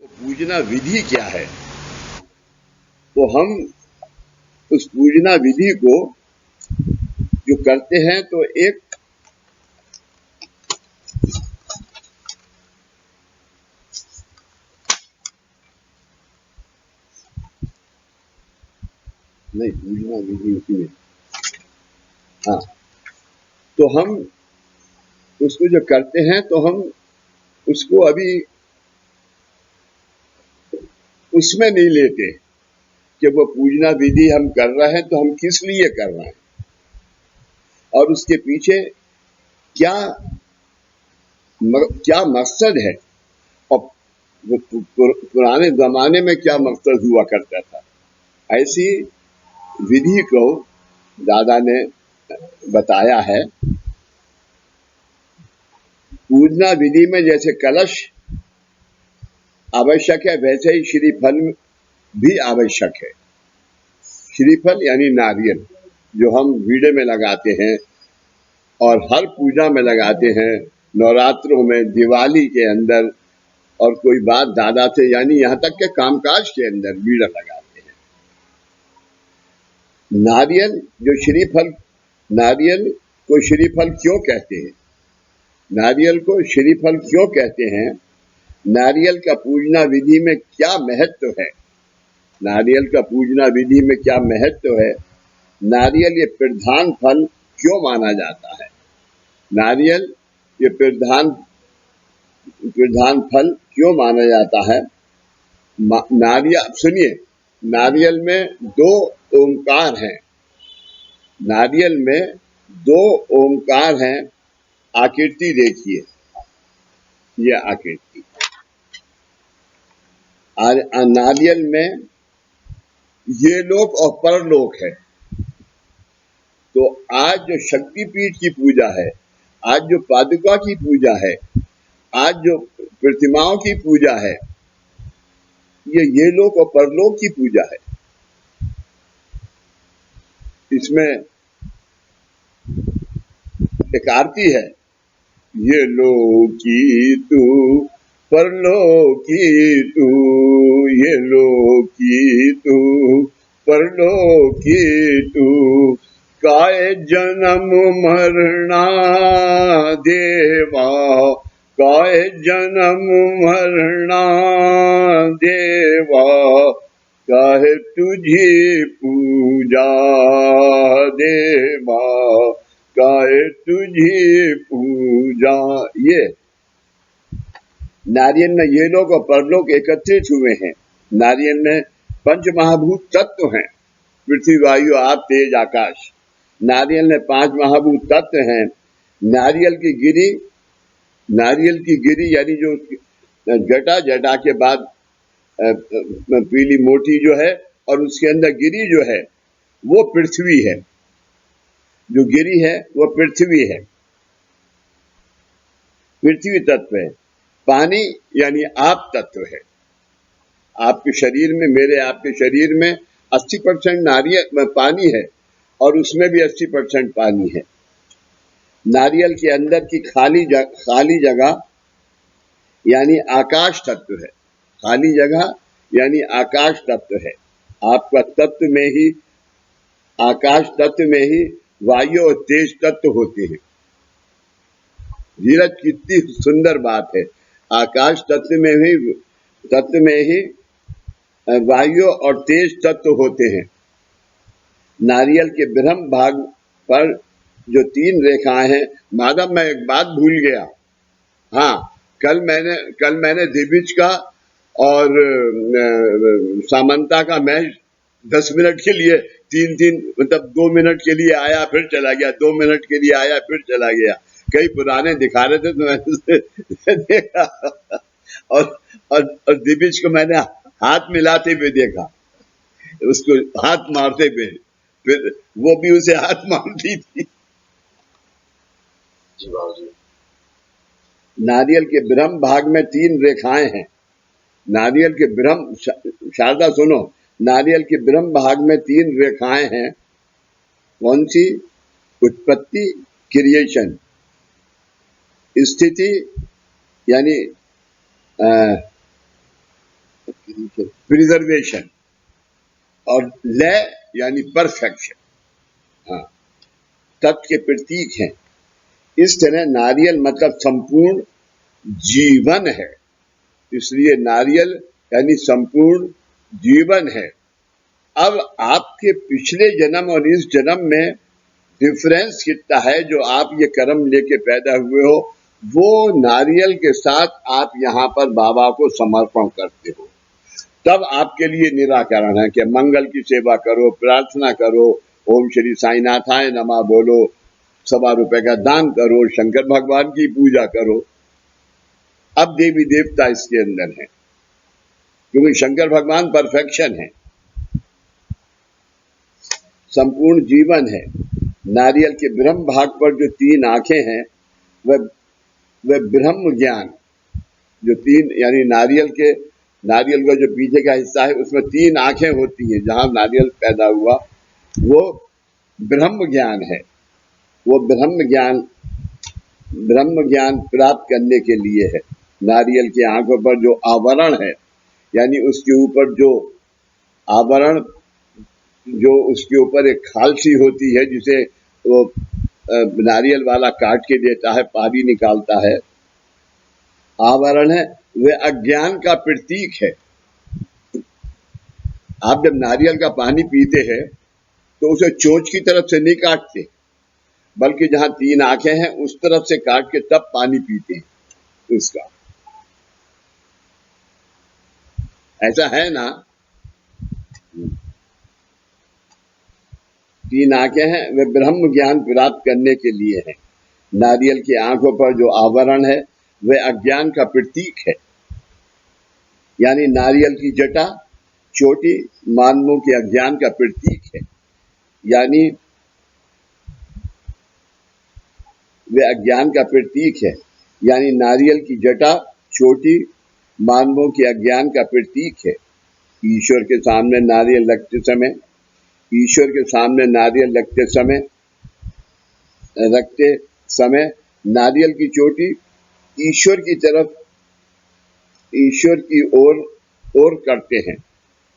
पूजना विधि क्या है, तो हम उस पूजना विधि को जो करते हैं तो एक नहीं पूजना विधि उसी में, हाँ, तो हम उसको जो करते हैं तो हम उसको अभी उसमें नहीं लेते कि वो पूजना विधि हम कर रहे हैं तो हम किस लिए कर रहे हैं और उसके पीछे क्या क्या मकसद है और पुराने जमाने में क्या मकसद हुआ करता था। ऐसी विधि को दादा ने बताया है। पूजना विधि में जैसे कलश आवश्यक है वैसे ही श्रीफल भी आवश्यक है। श्रीफल यानी नारियल जो हम वीड़े में लगाते हैं और हर पूजा में लगाते हैं, नवरात्रों में, दिवाली के अंदर और कोई बात दादा से यानी यहाँ तक के कामकाज के अंदर वीड़ा लगाते हैं। नारियल जो श्रीफल, नारियल को श्रीफल क्यों कहते हैं, नारियल को श्रीफल क्यों कहते हैं, नारियल का पूजना विधि में क्या महत्व है, नारियल का पूजना विधि में क्या महत्व है, नारियल ये प्रधान फल क्यों माना जाता है, नारियल ये प्रधान फल क्यों माना जाता है। नारियल सुनिए, नारियल में दो ओंकार हैं, नारियल में दो ओंकार हैं। आकृति देखिए, ये आकृति नारियल में ये लोक और परलोक है। तो आज जो शक्तिपीठ की पूजा है, आज जो पादुका की पूजा है, आज जो प्रतिमाओं की पूजा है, ये लोक और परलोक की पूजा है। इसमें एक आरती है, ये लोकी तू परलोकी तू, ये लोकी तू परलोकी तू, काय जन्म मरना देवा, काय जन्म मरना देवा, काहे तुझी पूजा देवा, काहे तुझी पूजा। ये नारियल में ये लोग और परलोक एकत्रित हुए हैं। नारियल में पंच महाभूत तत्व हैं, पृथ्वी वायु आप तेज आकाश। नारियल में पांच महाभूत तत्व हैं। नारियल की गिरी यानी जो जटा के बाद पीली मोटी जो है और उसके अंदर गिरी जो है वो पृथ्वी है, जो गिरी है वो पृथ्वी है, पृथ्वी तत्व है। पानी यानी आप तत्व है। आपके शरीर में, मेरे आपके शरीर में 80% नारियल पानी है और उसमें भी 80% पानी है। नारियल के अंदर की खाली जगह यानी आकाश तत्व है, खाली जगह यानी आकाश तत्व है। आपका तत्व में ही, आकाश तत्व में ही वायु और तेज तत्व होते हैं। धीरज कितनी सुंदर बात है। आकाश तत्व में ही वायु और तेज तत्व होते हैं। नारियल के ब्रह्म भाग पर जो 3 रेखाएं हैं, माधव मैं एक बात भूल गया। हाँ, कल मैंने दिविज का और सामंता का मैच 10 मिनट के लिए 3 मतलब 2 मिनट के लिए आया फिर चला गया, 2 मिनट के लिए आया फिर चला गया। कई पुराने दिखा रहे थे तो मैंने देखा और दिविज को मैंने हाथ मिलाते हुए देखा, उसको हाथ मारते हुए, फिर वो भी उसे हाथ मारती थी। नारियल के ब्रह्म भाग में 3 रेखाएं हैं। नारियल के ब्रह्म, शारदा सुनो, नारियल के ब्रह्म भाग में 3 रेखाएं हैं। कौन सी? उत्पत्ति, क्रिएशन, स्थिति यानी प्रिजर्वेशन, और लय यानी परफेक्शन, हाँ, तत्व के प्रतीक हैं। इस तरह नारियल मतलब संपूर्ण जीवन है, इसलिए नारियल यानी संपूर्ण जीवन है। अब आपके पिछले जन्म और इस जन्म में डिफरेंस कितना है, जो आप ये कर्म लेके पैदा हुए हो, वो नारियल के साथ आप यहाँ पर बाबा को समर्पण करते हो, तब आपके लिए निराकरण है कि मंगल की सेवा करो, प्रार्थना करो, ओम श्री साईनाथाय नमः बोलो, ₹1.25 का दान करो, शंकर भगवान की पूजा करो। अब देवी देवता इसके अंदर है, क्योंकि शंकर भगवान परफेक्शन है, संपूर्ण जीवन है। नारियल के ब्रह्म भाग पर जो 3 आंखें हैं, वह ब्रह्म ज्ञान, जो 3 यानी नारियल का जो पीछे का हिस्सा है उसमें 3 आंखें होती हैं, जहां नारियल पैदा हुआ वो ब्रह्म ज्ञान है। वो ब्रह्म ज्ञान प्राप्त करने के लिए है। नारियल की आंखों पर जो आवरण है, यानी उसके ऊपर जो आवरण, जो उसके ऊपर एक खाल सी होती है जिसे वो नारियल वाला काट के देता है, पानी निकालता है, आवरण है, वह अज्ञान का प्रतीक है। आप जब नारियल का पानी पीते हैं तो उसे चोंच की तरफ से नहीं काटते, बल्कि जहां 3 आंखें हैं उस तरफ से काट के तब पानी पीते हैं उसका, ऐसा है ना। 3 आंखें हैं, वे ब्रह्म ज्ञान प्राप्त करने के लिए है। नारियल की आंखों पर जो आवरण है वह अज्ञान का प्रतीक है, यानी नारियल की जटा चोटी मानवों के अज्ञान का प्रतीक है, यानी वे अज्ञान का प्रतीक है, यानी नारियल की जटा चोटी मानवों के अज्ञान का प्रतीक है। ईश्वर के सामने नारियल रखते समय नारियल की चोटी ईश्वर की तरफ, ईश्वर की ओर करते हैं,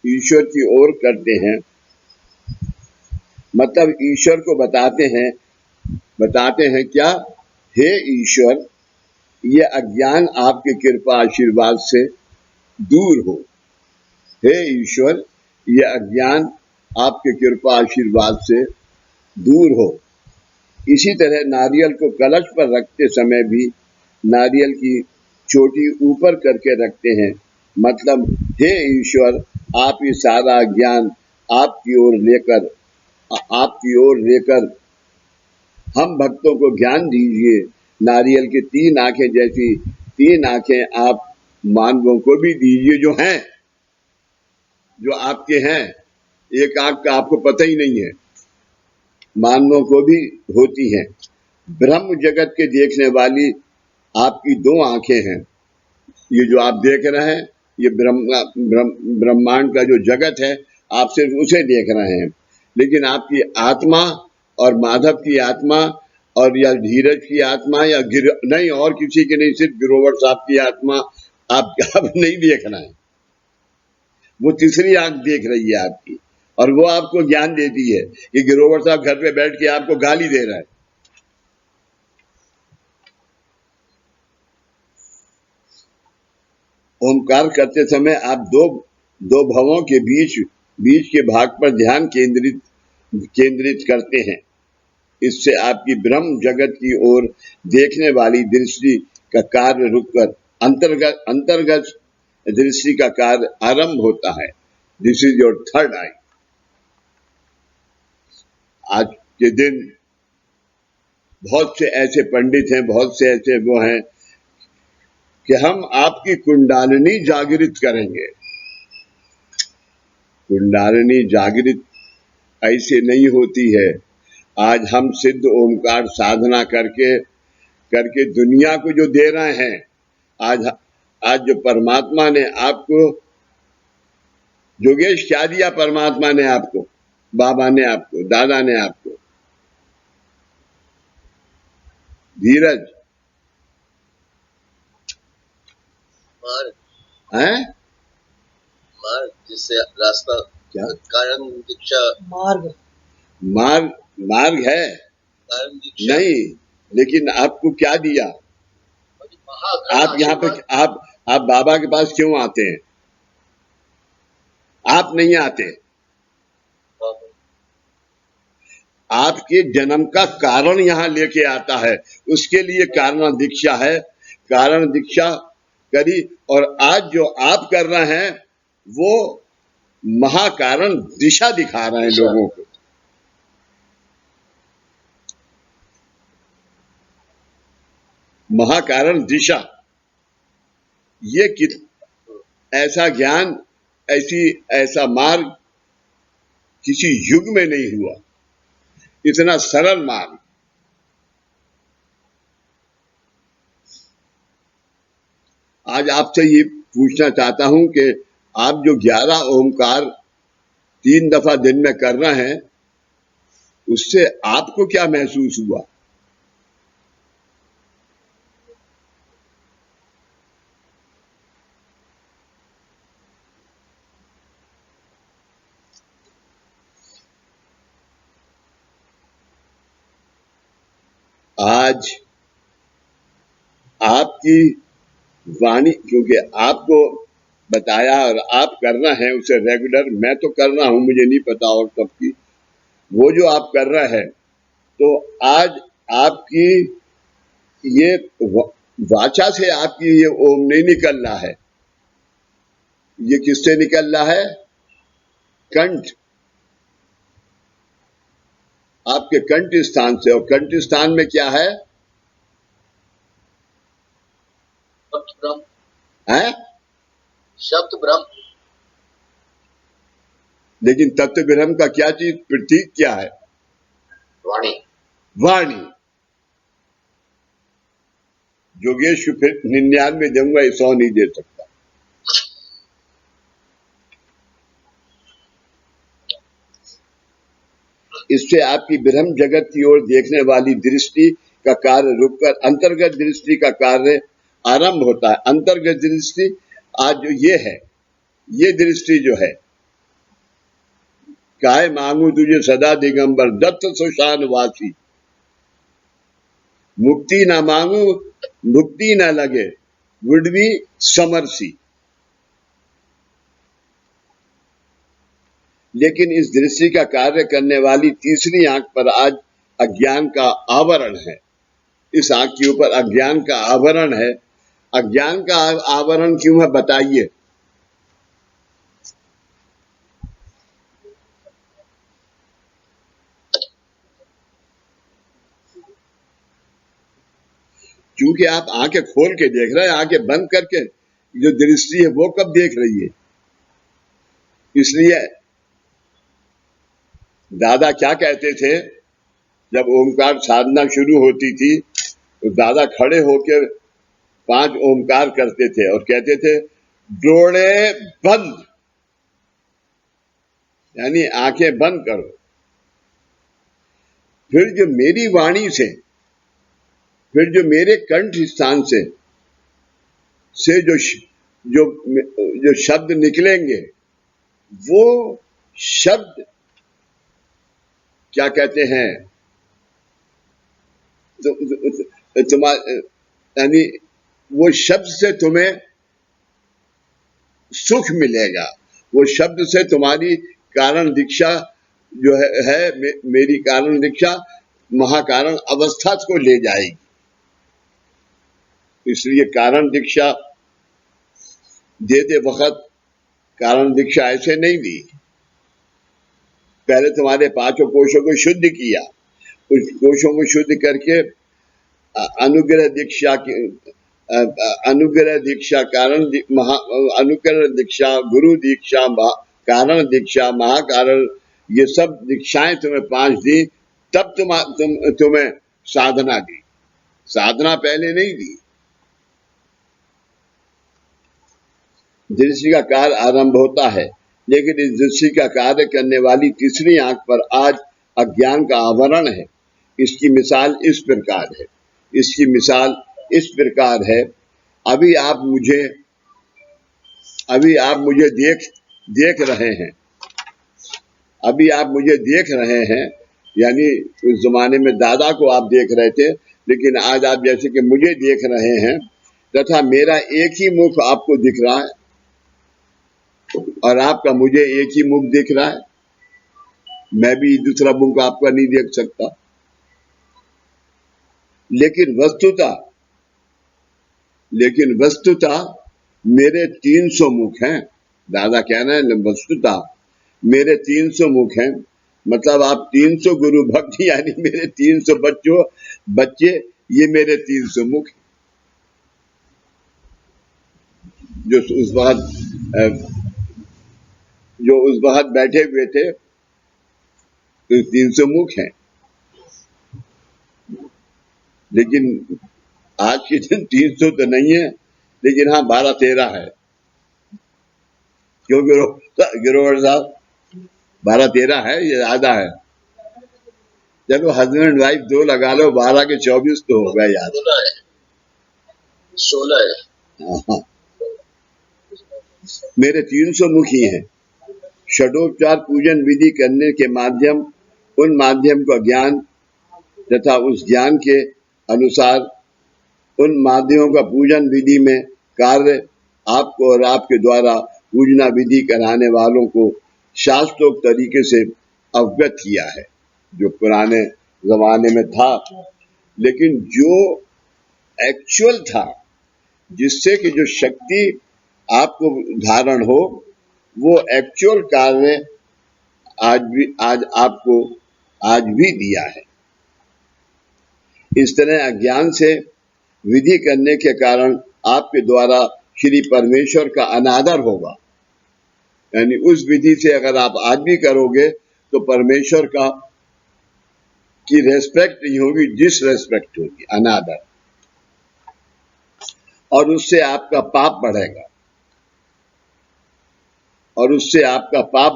ईश्वर की ओर करते हैं, मतलब ईश्वर को बताते हैं क्या, हे ईश्वर, ये अज्ञान आपके कृपा आशीर्वाद से दूर हो। हे ईश्वर, ये अज्ञान आपके कृपा आशीर्वाद से दूर हो। इसी तरह नारियल को कलश पर रखते समय भी नारियल की चोटी ऊपर करके रखते हैं, मतलब हे ईश्वर, आप ये सारा ज्ञान आपकी ओर लेकर हम भक्तों को ज्ञान दीजिए। नारियल की 3 आंखें जैसी 3 आंखें आप मानवों को भी दीजिए, जो आपके हैं। एक आंख का आपको पता ही नहीं है, मानवों को भी होती हैं। ब्रह्म जगत के देखने वाली आपकी 2 आंखें हैं। ये जो आप देख रहे हैं, ये ब्रह्मांड का जो जगत है, आप सिर्फ उसे देख रहे हैं, लेकिन आपकी आत्मा और माधव की आत्मा और या धीरज की आत्मा या नहीं, और किसी की नहीं, सिर्फ गिरोवर साहब की आत्मा आप नहीं देख रहे हैं। वो तीसरी आंख देख रही है आपकी, और वो आपको ज्ञान देती है कि गिरोवर साहब घर पे बैठ के आपको गाली दे रहा है। ओमकार करते समय आप दो भवों के बीच के भाग पर ध्यान केंद्रित करते हैं। इससे आपकी ब्रह्म जगत की ओर देखने वाली दृष्टि का कार्य रुककर अंतर्गत दृष्टि का कार्य आरंभ होता है। दिस इज योर थर्ड आई। आज के दिन बहुत से ऐसे पंडित हैं, बहुत से ऐसे वो हैं कि हम आपकी कुंडालिनी जागृत करेंगे। कुंडालिनी जागृत ऐसे नहीं होती है। आज हम सिद्ध ओमकार साधना करके दुनिया को जो दे रहे हैं, आज जो परमात्मा ने आपको, योगेश क्या दिया परमात्मा ने आपको, बाबा ने आपको, दादा ने आपको? धीरज हैं? इससे रास्ता क्या कारण दीक्षा मार्ग मार्ग मार्ग है कारण दीक्षा नहीं, लेकिन आपको क्या दिया? आप यहाँ पे आप बाबा के पास क्यों आते हैं? आप नहीं आते। आपके जन्म का कारण यहाँ लेके आता है, उसके लिए कारण दीक्षा है। कारण दीक्षा करी, और आज जो आप कर रहे हैं वो महाकारण दिशा दिखा रहे हैं लोगों को। महाकारण दिशा, ये ऐसा ज्ञान, ऐसा मार्ग किसी युग में नहीं हुआ, इतना सरल मार्ग। आज आपसे ये पूछना चाहता हूं कि आप जो 11 ओमकार 3 दफा दिन में कर रहे हैं, उससे आपको क्या महसूस हुआ? आज आपकी वाणी, क्योंकि आपको बताया और आप करना है उसे रेगुलर, मैं तो कर रहा हूं, मुझे नहीं पता और सबकी, वो जो आप कर रहे हैं, तो आज आपकी ये वाचा से आपकी ये ओम नहीं निकल रहा है, ये किससे निकल रहा है? कंठ, आपके कंठ स्थान से। और कंठ स्थान में क्या है? है शब्द ब्रह्म। लेकिन तत्व ब्रह्म का क्या चीज, प्रतीक क्या है? वाणी। वाणी। जोगेश फिर 99 दूंगा, 100 नहीं दे सकता। इससे आपकी ब्रह्म जगत की ओर देखने वाली दृष्टि का कार्य रुककर अंतर्गत दृष्टि का कार्य आरंभ होता है। अंतर्गत दृष्टि आज जो ये है, ये दृष्टि जो है, काय मांगू तुझे सदा दिगंबर दत्त सुशान वासी, मुक्ति ना मांगू मुक्ति ना लगे वुड बी समरसी। लेकिन इस दृष्टि का कार्य करने वाली तीसरी आंख पर आज अज्ञान का आवरण है। इस आंख के ऊपर अज्ञान का आवरण है। अज्ञान का आवरण क्यों है, बताइए? क्योंकि आप आंखें खोल के देख रहे हैं, आंखें बंद करके जो दृष्टि है वो कब देख रही है? इसलिए दादा क्या कहते थे, जब ओमकार साधना शुरू होती थी तो दादा खड़े होकर 5 ओमकार करते थे और कहते थे डोळे बंद, यानी आंखें बंद करो। फिर जो मेरी वाणी से, फिर जो मेरे कंठ स्थान से जो शब्द निकलेंगे, वो शब्द क्या कहते हैं, यानी वो शब्द से तुम्हें सुख मिलेगा, वो शब्द से तुम्हारी कारण दीक्षा जो है मेरी कारण दीक्षा महाकारण अवस्था को ले जाएगी। इसलिए कारण दीक्षा देते वक्त कारण दीक्षा ऐसे नहीं दी। पहले तुम्हारे 5 कोशों को शुद्ध किया, उस कोशों को शुद्ध करके अनुग्रह दीक्षा कारण अनुग्रह दीक्षा, गुरु दीक्षा, कारण दीक्षा, महाकारण, ये सब दीक्षाएं तुम्हें 5 दी, तब तुम्हें साधना दी। साधना पहले नहीं दी। दृष्टि का कार्य आरंभ होता है, लेकिन इस दृष्टि का कार्य करने वाली तीसरी आंख पर आज अज्ञान का आवरण है। इसकी मिसाल इस प्रकार है, इसकी मिसाल इस प्रकार है। अभी आप मुझे देख रहे हैं, अभी आप मुझे देख रहे हैं, यानी उस जमाने में दादा को आप देख रहे थे, लेकिन आज आप जैसे कि मुझे देख रहे हैं, तथा मेरा एक ही मुख आपको दिख रहा है और आपका मुझे एक ही मुख दिख रहा है, मैं भी दूसरा मुख आपका नहीं देख सकता। लेकिन वस्तुता मेरे 300 मुख हैं। दादा कह रहे हैं वस्तुता मेरे 300 मुख हैं, मतलब आप 300 गुरु भक्त यानी मेरे 300 बच्चे ये मेरे 300 मुख हैं। जो उस वक्त बैठे हुए थे, तो 300 मुख हैं। लेकिन आज के दिन 300 तो नहीं है, लेकिन हाँ 12-13 है। क्यों गिरोवर साहब, 12-13 है, ये ज्यादा है। चलो हस्बैंड वाइफ 2 लगा लो, 12 के 24 तो हो गए यार। 16 है। हाँ, मेरे 300 मुख ही हैं। षडोपचार पूजन विधि करने के माध्यम, उन माध्यम का ज्ञान तथा उस ज्ञान के अनुसार उन माध्यमों का पूजन विधि में कार्य आपको और आपके द्वारा पूजना विधि कराने वालों को शास्त्रोक्त तरीके से अवगत किया है, जो पुराने जमाने में था। लेकिन जो एक्चुअल था, जिससे कि जो शक्ति आपको धारण हो, वो एक्चुअल कार्य आज आपको आज भी दिया है। इस तरह अज्ञान से विधि करने के कारण आपके द्वारा श्री परमेश्वर का अनादर होगा, यानी उस विधि से अगर आप आज भी करोगे तो परमेश्वर की रेस्पेक्ट नहीं होगी, डिसरेस्पेक्ट होगी, अनादर, और उससे आपका पाप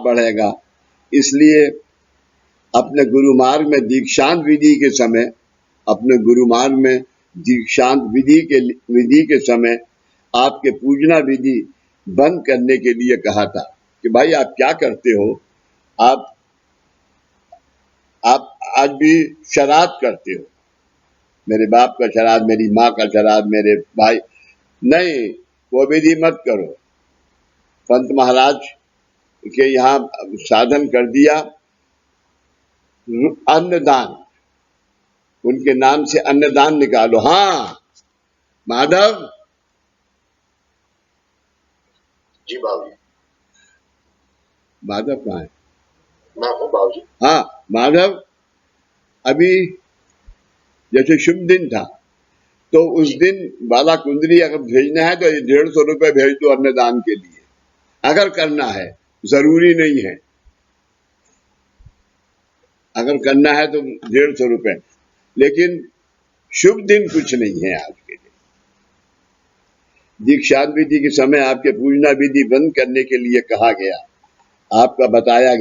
बढ़ेगा। इसलिए अपने गुरु मार्ग में दीक्षांत विधि के समय आपके पूजना विधि बंद करने के लिए कहा था कि भाई आप क्या करते हो, आप आज भी श्राद्ध करते हो, मेरे बाप का श्राद्ध, मेरी माँ का श्राद्ध, मेरे भाई, नहीं, वो विधि मत करो। पंत महाराज के यहाँ साधन कर दिया अन्नदान, उनके नाम से अन्नदान निकालो। हाँ माधव जी बाबूजी। माधव कहाँ है? मैं हूँ बाबूजी। हाँ माधव, अभी जैसे शुभ दिन था, तो उस दिन बाला कुंदरी अगर भेजना है तो 150 रुपए भेज दो अन्नदान के लिए, अगर करना है, जरूरी नहीं है। अगर करना है तो 150 रुपए, लेकिन शुभ दिन कुछ नहीं है आज के लिए। दीक्षांत विधि के समय आपके पूजना विधि बंद करने के लिए कहा गया। आपको बताया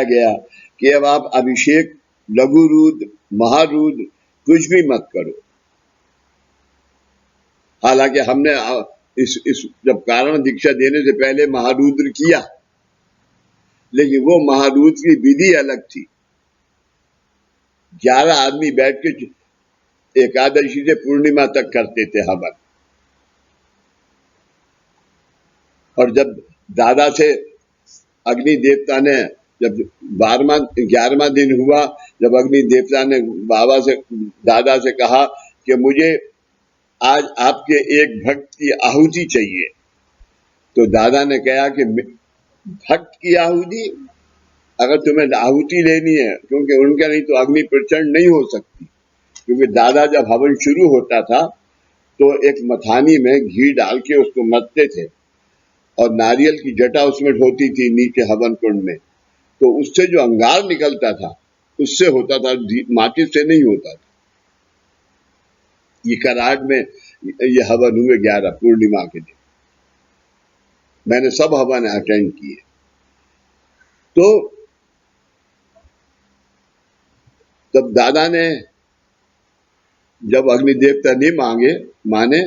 गया कि अब आप अभिषेक, लघु रुद्र, महारुद्र कुछ भी मत करो। हालांकि हमने जब कारण दीक्षा देने से पहले महारुद्र किया, लेकिन वो महारुद्र की विधि अलग थी। 11 आदमी बैठ के एकादशी से पूर्णिमा तक करते थे हवन, और जब दादा से अग्नि देवता ने, जब 11वां दिन हुआ, जब अग्नि देवता ने दादा से कहा कि मुझे आज आपके एक भक्त की आहुति चाहिए, तो दादा ने कहा कि भक्त की आहुति, अगर तुम्हें आहुति लेनी है, क्योंकि उनका नहीं तो अग्नि प्रचंड नहीं हो सकती, क्योंकि दादा जब हवन शुरू होता था तो एक मथानी में घी डाल के उसको मथते थे, और नारियल की जटा उसमें होती थी नीचे हवन कुंड में, तो उससे जो अंगार निकलता था उससे होता था, माचिस से नहीं होता था। ये कराड़ में ये हवन हुए 11 पूर्णिमा के दिन, मैंने सब हवन अटेंड किए। तो तब दादा ने, जब अग्नि देवता नहीं माने,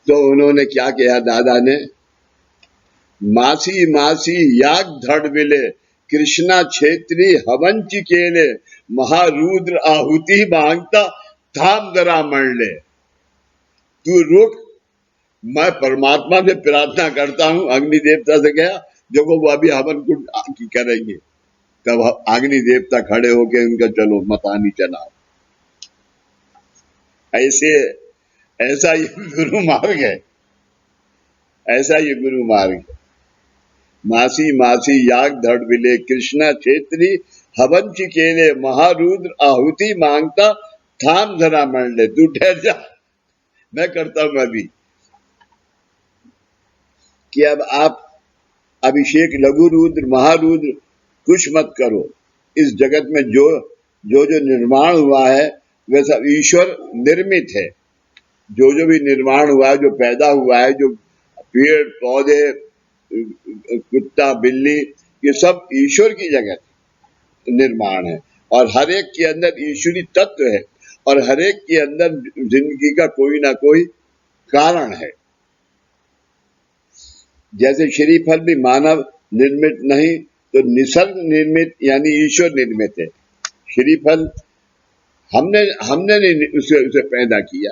तो उन्होंने क्या किया, दादा ने मासी मासी याग धड़विले कृष्णा क्षेत्री हवंची केले महारुद्र आहुति मांगता धाम जरा मरले। तू रुक, मैं परमात्मा से प्रार्थना करता हूं, अग्नि देवता से गया, देखो वो अभी हवन कुंड करेंगे। तब अग्नि देवता खड़े होके उनका चलो मतानी चलाओ। ऐसे ऐसा ये गुरु मार्ग है, ऐसा ये गुरु मार्ग है। मासी मासी याग धड़ विले कृष्णा क्षेत्री हवन चिकेले महारुद्र आहुति मांगता थाम जरा मंडले। तू ठहर जा, मैं करता हूं अभी। कि अब आप अभिषेक लघु रुद्र महारुद्र कुछ मत करो। इस जगत में जो जो जो निर्माण हुआ है वह सब ईश्वर निर्मित है। जो जो भी निर्माण हुआ है, जो पैदा हुआ है, जो पेड़ पौधे कुत्ता बिल्ली, ये सब ईश्वर की जगह निर्माण है। और हर एक के अंदर ईश्वरी तत्व है और हर एक के अंदर जिंदगी का कोई ना कोई कारण है। जैसे श्रीफल भी मानव निर्मित नहीं तो निसर्ग निर्मित यानी ईश्वर निर्मित है। श्रीफल हमने नहीं उसे पैदा किया,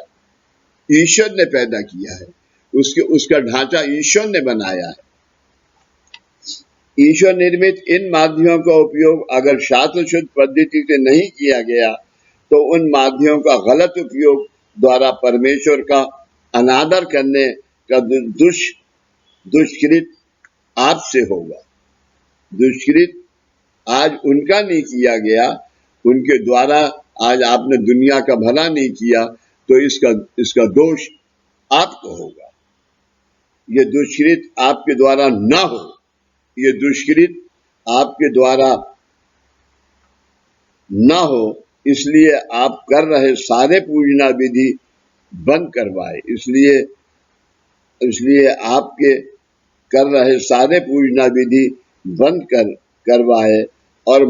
ईश्वर ने पैदा किया है। उसका ढांचा ईश्वर ने बनाया है। ईश्वर निर्मित इन माध्यमों का उपयोग अगर शास्त्र शुद्ध पद्धति से नहीं किया गया तो उन माध्यमों का गलत उपयोग द्वारा परमेश्वर का अनादर करने का दुष्कृत आपसे होगा। दुष्कृत आज उनका नहीं किया गया, उनके द्वारा आज आपने दुनिया का भला नहीं किया, तो इसका दोष आपको होगा। ये दुष्कृत आपके द्वारा ना हो, ये दुष्कृत आपके द्वारा ना हो, इसलिए आप कर रहे सारे पूजना विधि बंद करवाए। इसलिए आपके कर रहे सारे पूजना विधि बंद करवाए और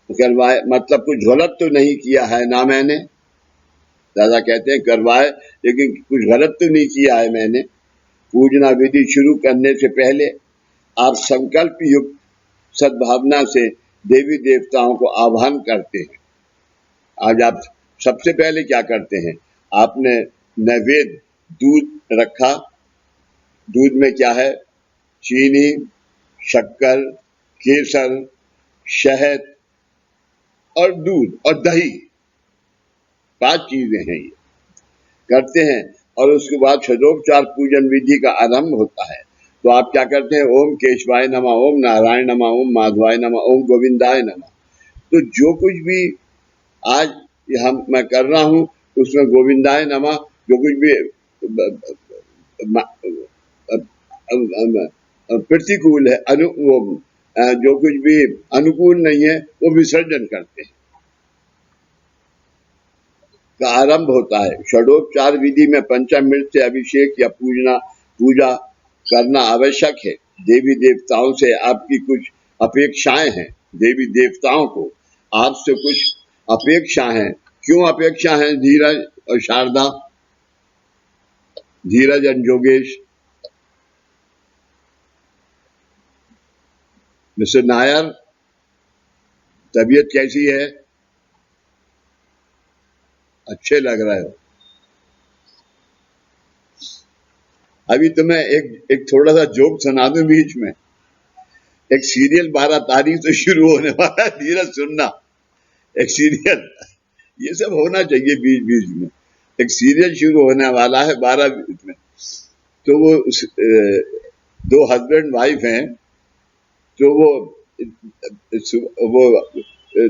करवाए मतलब कुछ गलत तो नहीं किया है ना मैंने। दादा कहते हैं करवाए, लेकिन कुछ गलत तो नहीं किया है मैंने। पूजना विधि शुरू करने से पहले आप संकल्प युक्त सद्भावना से देवी देवताओं को आह्वान करते हैं। आज आप सबसे पहले क्या करते हैं? आपने नैवेद्य दूध रखा। दूध में क्या है? चीनी, शक्कर, केसर, शहद और दूध और दही, 5 चीजें हैं ये करते हैं। और उसके बाद षडोपचार पूजन विधि का आरंभ होता है। तो आप क्या करते हैं? ओम केशवाय नमः, ओम नारायण नमः, ओम माधवाय नमः, ओम गोविंदाय नमः। तो जो कुछ भी आज मैं कर रहा हूं उसमें गोविंदाय नमः, जो कुछ भी प्रतिकूल है, जो कुछ भी अनुकूल नहीं है, वो विसर्जन करते हैं। का आरंभ होता है। षडोपचार विधि में पंचामृत से अभिषेक या पूजा करना आवश्यक है। देवी देवताओं से आपकी कुछ अपेक्षाएं हैं। देवी देवताओं को आपसे कुछ अपेक्षा है। क्यों अपेक्षा है? धीरज और शारदा, धीरज और जोगेश। मिस्टर नायर, तबीयत कैसी है? अच्छे लग रहे हो। अभी तुम्हें एक थोड़ा सा जोक सुना दूं बीच में। एक सीरियल 12 तारीख से शुरू होने वाला है, धीरज सुनना। एक सीरियल, ये सब होना चाहिए बीच बीच में। एक सीरियल शुरू होने वाला है 12 में। तो वो 2 हस्बैंड वाइफ हैं। तो वो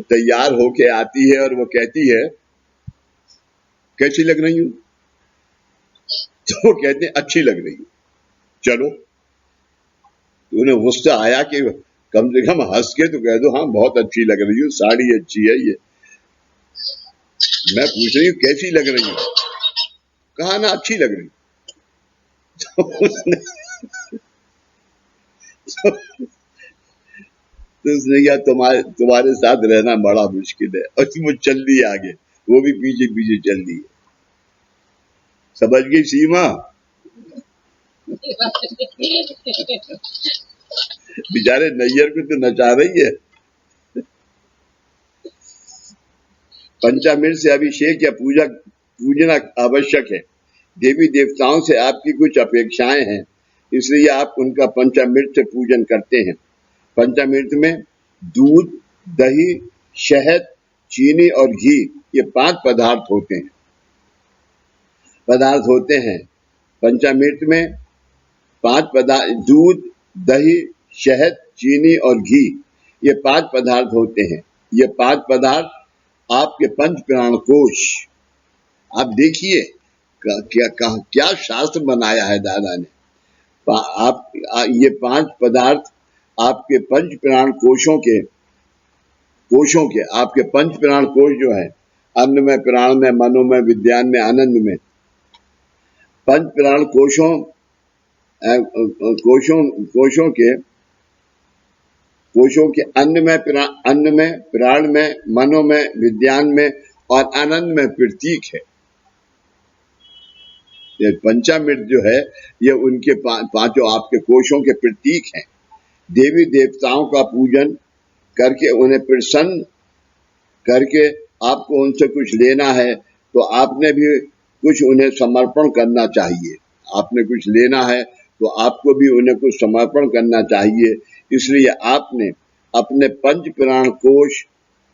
तैयार होके आती है और वो कहती है कैसी लग रही हूं? तो वो कहते हैं अच्छी लग रही हूं। चलो, तो उन्हें गुस्सा आया कि कम से कम हंस के तो कह दो हाँ बहुत अच्छी लग रही हूँ, साड़ी अच्छी है ये। मैं पूछ रही हूँ कैसी लग रही हूँ? कहा ना अच्छी लग रही। तो उसने कहा तुम्हारे साथ रहना बड़ा मुश्किल है। और वो चल दी आगे, वो भी पीछे पीछे चल दी। समझ गई सीमा? बेचारे नैयर को तो नचा रही है। पंचामृत से अभिषेक या पूजना आवश्यक है। देवी देवताओं से आपकी कुछ अपेक्षाएं हैं, इसलिए आप उनका पंचामृत से पूजन करते हैं। पंचामृत में दूध, दही, शहद, चीनी और घी ये 5 पदार्थ होते हैं। पंचामृत में 5 पदार्थ, दूध, दही, शहद, चीनी और घी ये 5 पदार्थ होते हैं। ये 5 पदार्थ आपके पंच प्राण कोश, आप देखिए क्या शास्त्र बनाया है दादा ने। ये 5 पदार्थ आपके पंच प्राण कोशों के आपके पंच प्राण कोश जो है, अन्न में, प्राण में, मनो में, विज्ञान में, आनंद में, पंच प्राण कोशों के अन्न में, प्राण में, मनो में, विज्ञान में और आनंद में प्रतीक है। ये पंचामृत जो है ये उनके पांचों आपके कोशों के प्रतीक हैं। देवी देवताओं का पूजन करके उन्हें प्रसन्न करके आपको उनसे कुछ लेना है तो आपने भी कुछ उन्हें समर्पण करना चाहिए। आपने कुछ लेना है तो आपको भी उन्हें कुछ समर्पण करना चाहिए। इसलिए आपने अपने पंच प्राण कोश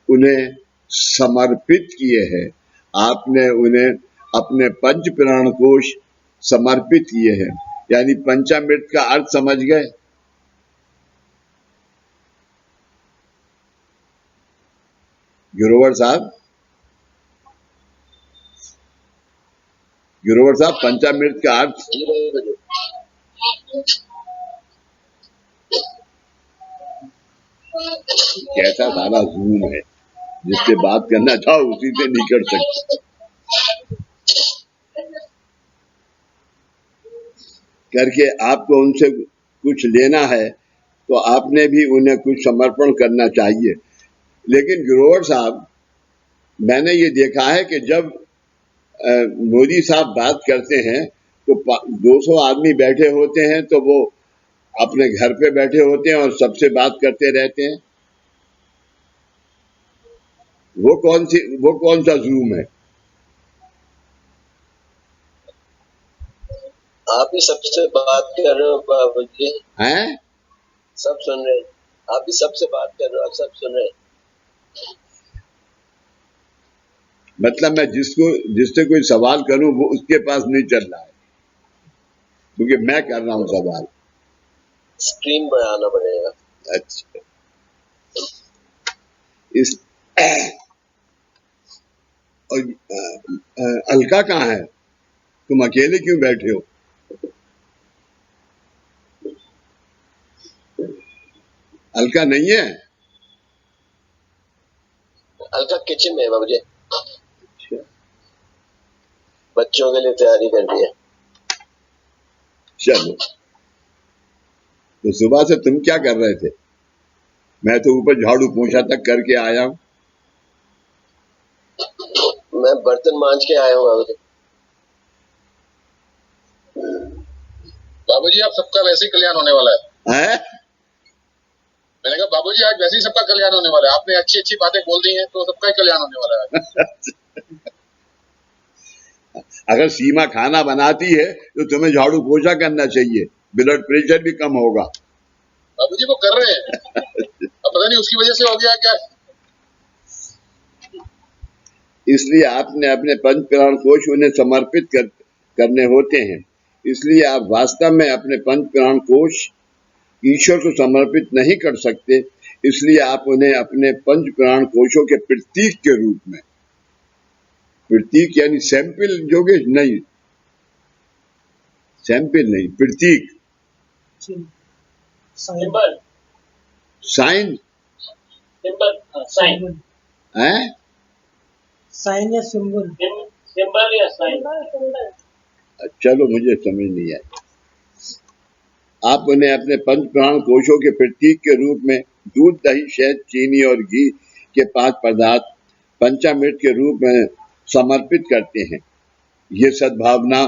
उन्हें समर्पित किए हैं। आपने उन्हें अपने पंच प्राण कोश समर्पित किए हैं। यानी पंचामृत का अर्थ समझ गए? गिरोवर साहब, पंचामृत का अर्थ कैसा सारा जूम है, जिससे बात करना चाहो उसी से नहीं कर सकते। करके आपको उनसे कुछ लेना है तो आपने भी उन्हें कुछ समर्पण करना चाहिए। लेकिन गिरोवर साहब, मैंने ये देखा है कि जब मोदी साहब बात करते हैं तो 200 आदमी बैठे होते हैं तो वो अपने घर पे बैठे होते हैं और सबसे बात करते रहते हैं। वो कौन सा जूम है? आप ही सबसे बात कर रहे हो बाबू जी। हैं? सब सुन रहे हैं। आप भी सबसे बात कर रहे हो, आप सब सुन रहे हैं। मतलब मैं जिससे कोई सवाल करूं वो उसके पास नहीं चल रहा है, क्योंकि मैं कर रहा हूं सवाल। स्क्रीन बढ़ाना पड़ेगा। अच्छा, इस अलका कहाँ है? तुम अकेले क्यों बैठे हो? अलका नहीं है? अलका किचन में है बाबू जी। बच्चों के लिए तैयारी कर दी है। चलो, तो सुबह से तुम क्या कर रहे थे? मैं तो ऊपर झाड़ू पोंछा तक करके आया हूं। मैं बर्तन मांज के आया हूँ बाबू जी। बाबूजी, आप सबका वैसे ही कल्याण होने वाला है। मैंने कहा बाबूजी, आज वैसे ही सबका कल्याण होने वाला है। आपने अच्छी अच्छी बातें बोल दी हैं तो सबका ही कल्याण होने वाला है। अगर सीमा खाना बनाती है तो तुम्हें झाड़ू पोछा करना चाहिए, ब्लड प्रेशर भी कम होगा। बाबूजी वो कर रहे हैं, अब पता नहीं उसकी वजह से हो गया क्या। इसलिए आपने अपने पंच प्राण कोश उन्हें समर्पित करने होते हैं। इसलिए आप वास्तव में अपने पंच प्राण कोश ईश्वर को समर्पित नहीं कर सकते। इसलिए आप उन्हें अपने पंच प्राण कोशों के प्रतीक के रूप में, प्रतीक यानी सैंपल जोगे नहीं, सैंपल नहीं, प्रतीक, सिंबल, साइन, सिंबल, साइन है, साइन या सिंबल, सिंबल या साइन। चलो मुझे समझ नहीं आई। आप उन्हें अपने पंच प्राण कोशों के प्रतीक के रूप में दूध, दही, शहद, चीनी और घी के 5 पदार्थ पंचामृत के रूप में समर्पित करते हैं। ये सद्भावना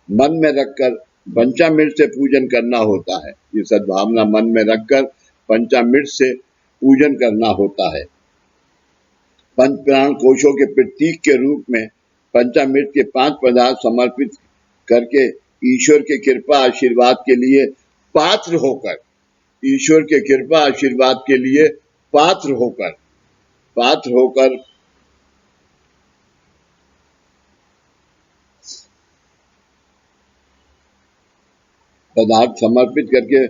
मन में रखकर पंचामृत से पूजन करना होता है। ये सद्भावना मन में रखकर पंचामृत से पूजन करना होता है। पंच प्राण कोशों के प्रतीक के रूप में पंचामृत के 5 पदार्थ समर्पित करके ईश्वर के कृपा आशीर्वाद के लिए पात्र होकर, ईश्वर के कृपा आशीर्वाद के लिए पात्र होकर पदार्थ समर्पित करके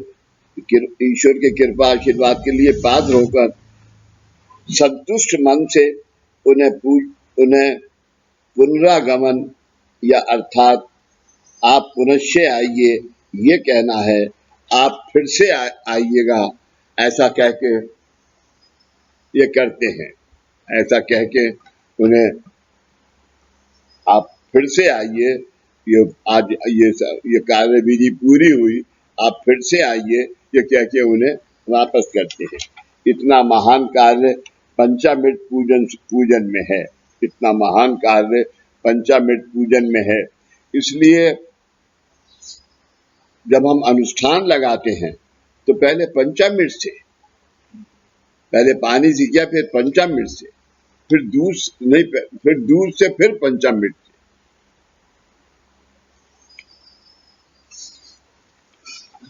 ईश्वर के कृपा आशीर्वाद के लिए पात्र होकर संतुष्ट मन से उन्हें पुनरागमन या अर्थात आप पुनश्च आइए, ये कहना है, आप फिर से आइएगा, ऐसा कह के ये करते हैं। ऐसा कह के उन्हें आप फिर से आइए, ये आज ये कार्य विधि पूरी हुई, आप फिर से आइए, ये कह के उन्हें वापस करते हैं। इतना महान कार्य पंचामृत पूजन में है, इतना महान कार्य पंचामृत पूजन में है। इसलिए जब हम अनुष्ठान लगाते हैं तो पहले पंचामृत से, पहले पानी से किया, फिर पंचामृत से, फिर दूध नहीं, फिर दूध से, फिर पंचामृत से।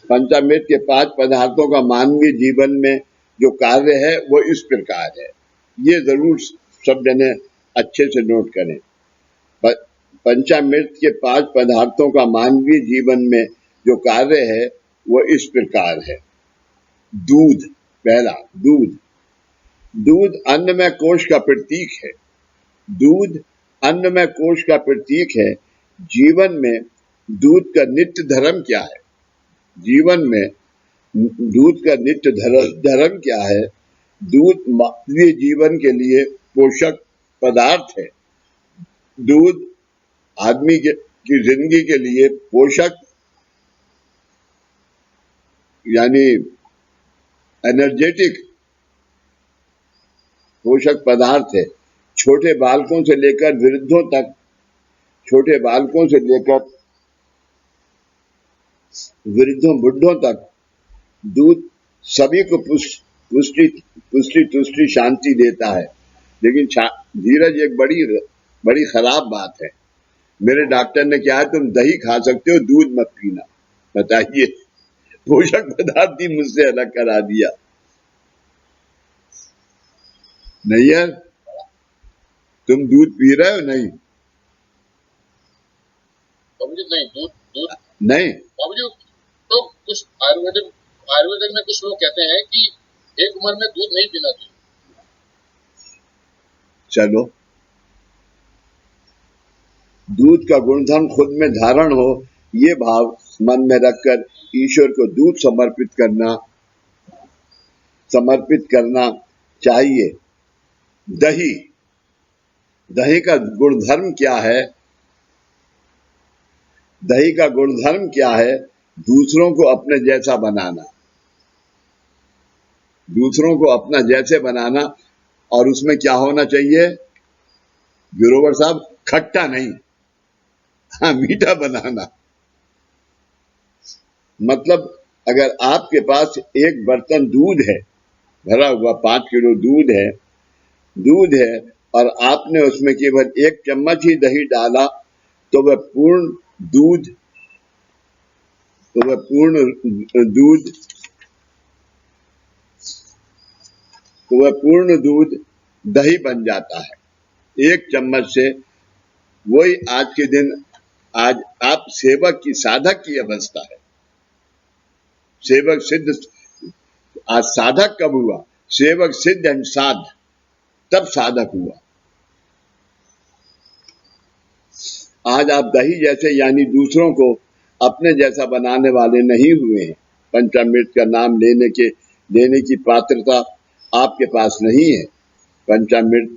पंचामृत के 5 पदार्थों का मानवीय जीवन में जो कार्य है वो इस प्रकार है। ये जरूर सब जने अच्छे से नोट करें। पंचामृत के 5 पदार्थों का मानवीय जीवन में जो कार्य है वो इस प्रकार है। दूध, पहला दूध। दूध अन्नमय कोश का प्रतीक है। दूध अन्नमय कोश का प्रतीक है। जीवन में दूध का नित्य धर्म क्या है? जीवन में दूध का नित्य धर्म क्या है? दूध मानवीय जीवन के लिए पोषक पदार्थ है। दूध आदमी की जिंदगी के लिए पोषक यानी एनर्जेटिक पोषक पदार्थ है। छोटे बालकों से लेकर वृद्धों तक, छोटे बालकों से लेकर वृद्धों बुढ़ों तक दूध सभी को पुष्टि शांति देता है। लेकिन धीरज एक बड़ी खराब बात है। मेरे डॉक्टर ने कहा तुम दही खा सकते हो, दूध मत पीना। बताइए, पोषक पदार्थ ही मुझसे अलग करा दिया। नहीं यार, तुम दूध पी रहे हो? नहीं नहीं, दूध नहीं। बाबूजी, तो कुछ आयुर्वेदिक में कुछ लोग कहते हैं कि एक उम्र में दूध नहीं पीना चाहिए। चलो, दूध का गुणधर्म खुद में धारण हो, ये भाव मन में रखकर ईश्वर को दूध समर्पित करना चाहिए। दही का गुणधर्म क्या है? दही का गुणधर्म क्या है? दूसरों को अपने जैसा बनाना, दूसरों को अपना जैसे बनाना। और उसमें क्या होना चाहिए गिरोवर साहब? खट्टा नहीं, हाँ, मीठा बनाना। मतलब अगर आपके पास एक बर्तन दूध है, भरा हुआ 5 किलो दूध है और आपने उसमें केवल 1 चम्मच ही दही डाला, तो वह पूर्ण दूध दही बन जाता है 1 चम्मच से। वही आज के दिन, आज आप सेवक की, साधक की अवस्था है। सेवक सिद्ध, आज साधक कब हुआ? सेवक सिद्ध एंड साध, तब साधक हुआ। आज आप दही जैसे यानी दूसरों को अपने जैसा बनाने वाले नहीं हुए हैं। पंचामृत का नाम लेने की पात्रता आपके पास नहीं है। पंचामृत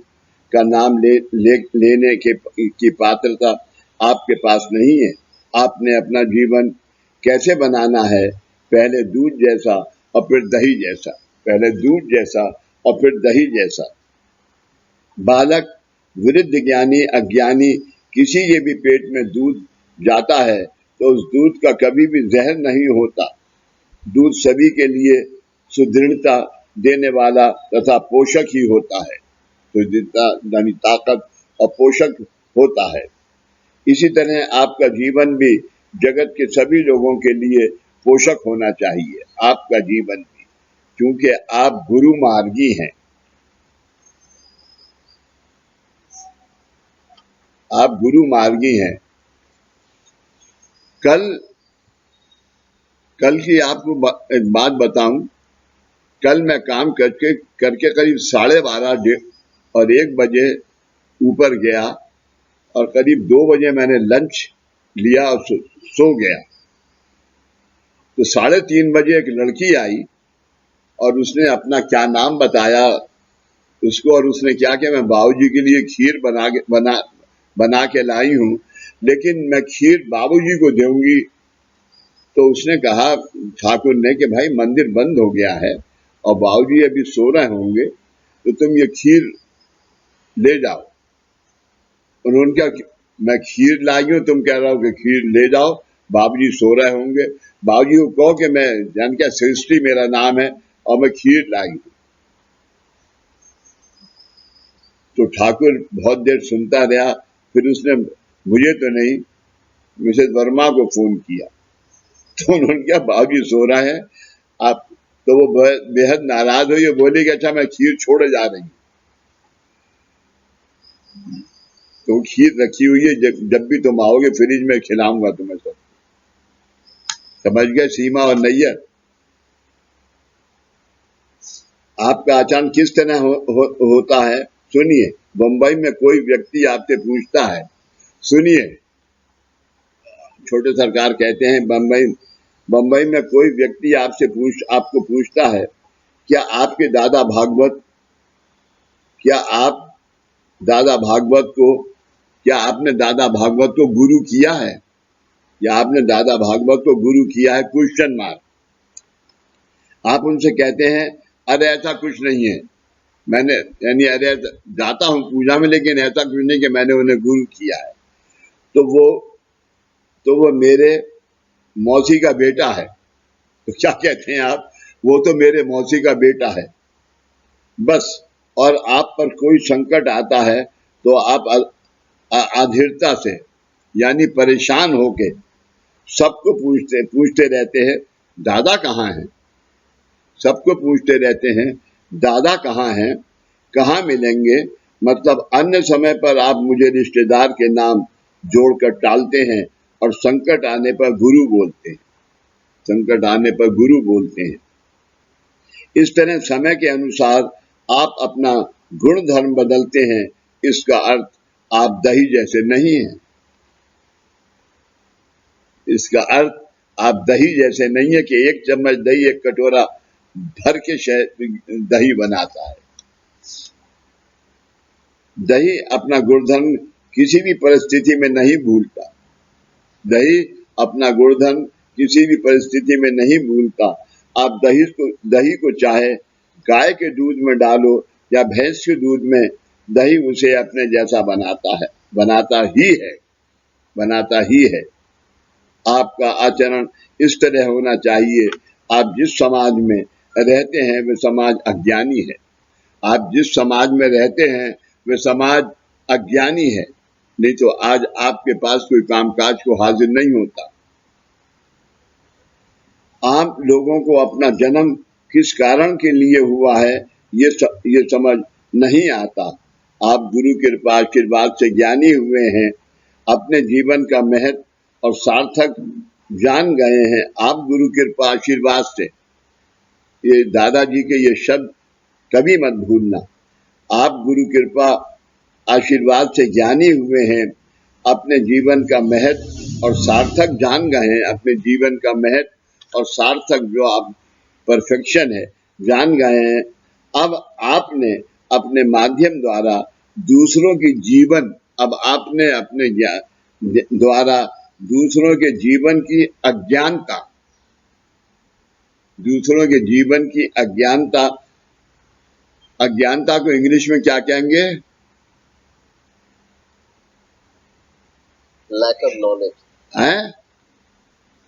का नाम लेने की पात्रता आपके पास नहीं है। आपने अपना जीवन कैसे बनाना है? पहले दूध जैसा और फिर दही जैसा, पहले दूध जैसा और फिर दही जैसा। बालक, वृद्ध, ज्ञानी, अज्ञानी, किसी के भी पेट में दूध जाता है तो उस दूध का कभी भी जहर नहीं होता। दूध सभी के लिए सुदृढ़ता देने वाला तथा पोषक ही होता है, सुदृढ़ता यानी ताकत और पोषक होता है। इसी तरह आपका जीवन भी जगत के सभी लोगों के लिए पोषक होना चाहिए, आपका जीवन भी, क्योंकि आप गुरु मार्गी हैं। आप गुरु मार्गी हैं। कल की आपको एक बात बताऊं। कल मैं काम करके करीब 12:30 और 1 बजे ऊपर गया और करीब 2 बजे मैंने लंच लिया और सो गया। तो 3:30 बजे एक लड़की आई और उसने अपना क्या नाम बताया उसको, और उसने क्या किया, मैं बाबूजी के लिए खीर बना के लाई हूं, लेकिन मैं खीर बाबूजी को दूंगी। तो उसने कहा, ठाकुर ने, कि भाई मंदिर बंद हो गया है और बाबूजी अभी सो रहे होंगे, तो तुम ये खीर ले जाओ। उन्होंने क्या, मैं खीर लाई हूं, तुम कह रहे हो कि खीर ले जाओ, बाबूजी सो रहे होंगे। बाबूजी को कहो कि मैं जान क्या सृष्टि मेरा नाम है और मैं खीर लाई हूं। तो ठाकुर बहुत देर सुनता रहा, फिर उसने मुझे तो नहीं, मिसेज वर्मा को फोन किया। तो उन्होंने क्या, बाबूजी सो रहा है आप, तो वो बेहद नाराज हुई, बोली कि अच्छा मैं खीर छोड़े जा रही हूँ। तो खीर रखी हुई है, जब भी तुम आओगे फ्रिज में खिलाऊंगा तुम्हें सब। समझ गए सीमा और नैयर? आपका आचरण किस तरह होता है सुनिए। बंबई में कोई व्यक्ति आपसे पूछता है, सुनिए, छोटे सरकार कहते हैं, बंबई में कोई व्यक्ति आपको पूछता है, क्या आपके दादा भागवत, क्या आपने दादा भागवत को गुरु किया है, या आपने दादा भागवत को गुरु किया है, क्वेश्चन मार्क। आप उनसे कहते हैं, अरे ऐसा कुछ नहीं है, मैंने यानी अरे जाता हूं पूजा में, लेकिन ऐसा कुछ नहीं कि मैंने उन्हें गुरु किया है। तो वो मेरे मौसी का बेटा है। तो क्या कहते हैं आप, वो तो मेरे मौसी का बेटा है बस। और आप पर कोई संकट आता है तो आप अधीरता से यानी परेशान होके सबको पूछते रहते हैं, दादा कहाँ हैं? सबको पूछते रहते हैं, दादा कहाँ हैं, कहाँ मिलेंगे। मतलब अन्य समय पर आप मुझे रिश्तेदार के नाम जोड़कर टालते हैं और संकट आने पर गुरु बोलते हैं, संकट आने पर गुरु बोलते हैं। इस तरह समय के अनुसार आप अपना गुण धर्म बदलते हैं। इसका अर्थ आप दही जैसे नहीं हैं। इसका अर्थ आप दही जैसे नहीं है कि 1 चम्मच दही 1 कटोरा भर के दही बनाता है। दही अपना गुणधर्म किसी भी परिस्थिति में नहीं भूलता। दही अपना गुणधर्म किसी भी परिस्थिति में नहीं भूलता। आप दही को चाहे गाय के दूध में डालो या भैंस के दूध में, दही उसे अपने जैसा बनाता ही है। आपका आचरण इस तरह होना चाहिए। आप जिस समाज में रहते हैं वे समाज अज्ञानी है। आप जिस समाज में रहते हैं वे समाज अज्ञानी है, नहीं तो आज आपके पास कोई कामकाज को हाजिर नहीं होता। आम लोगों को अपना जन्म किस कारण के लिए हुआ है ये समझ नहीं आता। आप गुरु कृपा आशीर्वाद से ज्ञानी हुए हैं, अपने जीवन का महत्व और सार्थक जान गए हैं। आप गुरु कृपा आशीर्वाद से, ये दादाजी के ये शब्द कभी मत भूलना। आप गुरु कृपा आशीर्वाद से ज्ञानी हुए हैं, अपने जीवन का महत्व और सार्थक जान गए हैं। अपने जीवन का महत्व और सार्थक जो आप परफेक्शन है जान गए हैं। अब आपने अपने माध्यम द्वारा दूसरों की जीवन, अब आपने अपने द्वारा दूसरों के जीवन की अज्ञानता, दूसरों के जीवन की अज्ञानता को इंग्लिश में क्या कहेंगे? लैक ऑफ नॉलेज हैं?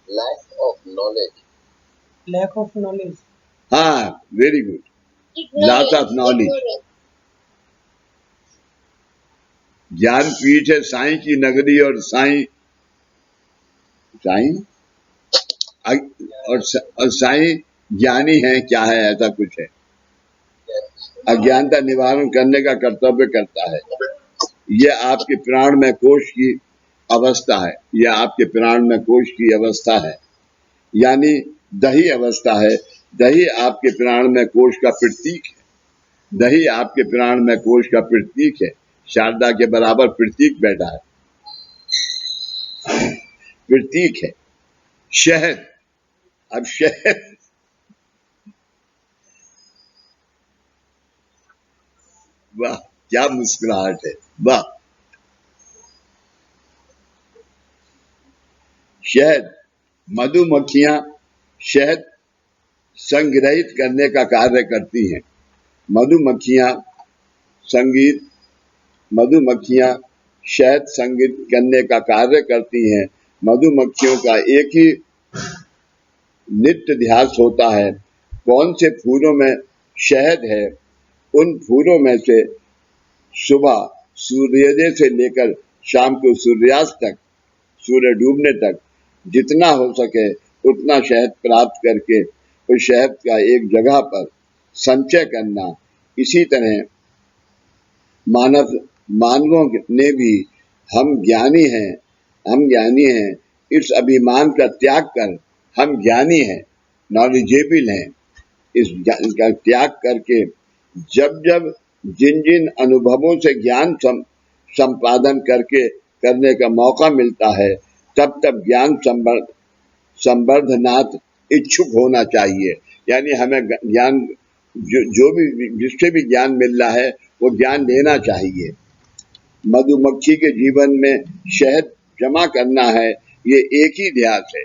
lack of knowledge. lack of knowledge, हाँ, very good, lot of knowledge. ज्ञान पीठ है साईं की नगरी, और साईं साईं और साईं ज्ञानी है, क्या है, ऐसा कुछ है। अज्ञानता निवारण करने का कर्तव्य करता है। यह आपके प्राणमय कोश की अवस्था है, यह आपके प्राणमय कोश की अवस्था है, यानी दही अवस्था है। दही आपके प्राणमय कोश का प्रतीक है। दही आपके प्राणमय कोश का प्रतीक है। शारदा के बराबर प्रतीक बैठा है, प्रतीक है। शहद, अब शहद, वाह क्या मुस्कुराहट है, वाह। शहद, मधुमक्खियां शहद संग्रहित करने का कार्य करती हैं। मधुमक्खियां शहद संग्रहित करने का कार्य करती हैं। मधुमक्खियों का एक ही नित्य ध्यास होता है, कौन से फूलों में शहद है, उन फूलों में से सुबह सूर्योदय से लेकर शाम को सूर्यास्त तक, सूर्य डूबने तक जितना हो सके उतना शहद प्राप्त करके उस शहद का एक जगह पर संचय करना। इसी तरह मानवों ने भी हम ज्ञानी हैं, इस अभिमान का त्याग कर हम ज्ञानी हैं, नॉलेजेबल हैं, इस ज्ञान का त्याग करके जब जब जिन जिन अनुभवों से ज्ञान संपादन करने का मौका मिलता है, तब तब ज्ञान संवर्धनात् इच्छुक होना चाहिए। यानी हमें ज्ञान जो भी जिससे भी ज्ञान मिल रहा है वो ज्ञान लेना चाहिए। मधुमक्खी के जीवन में शहद जमा करना है, ये एक ही ध्यास है।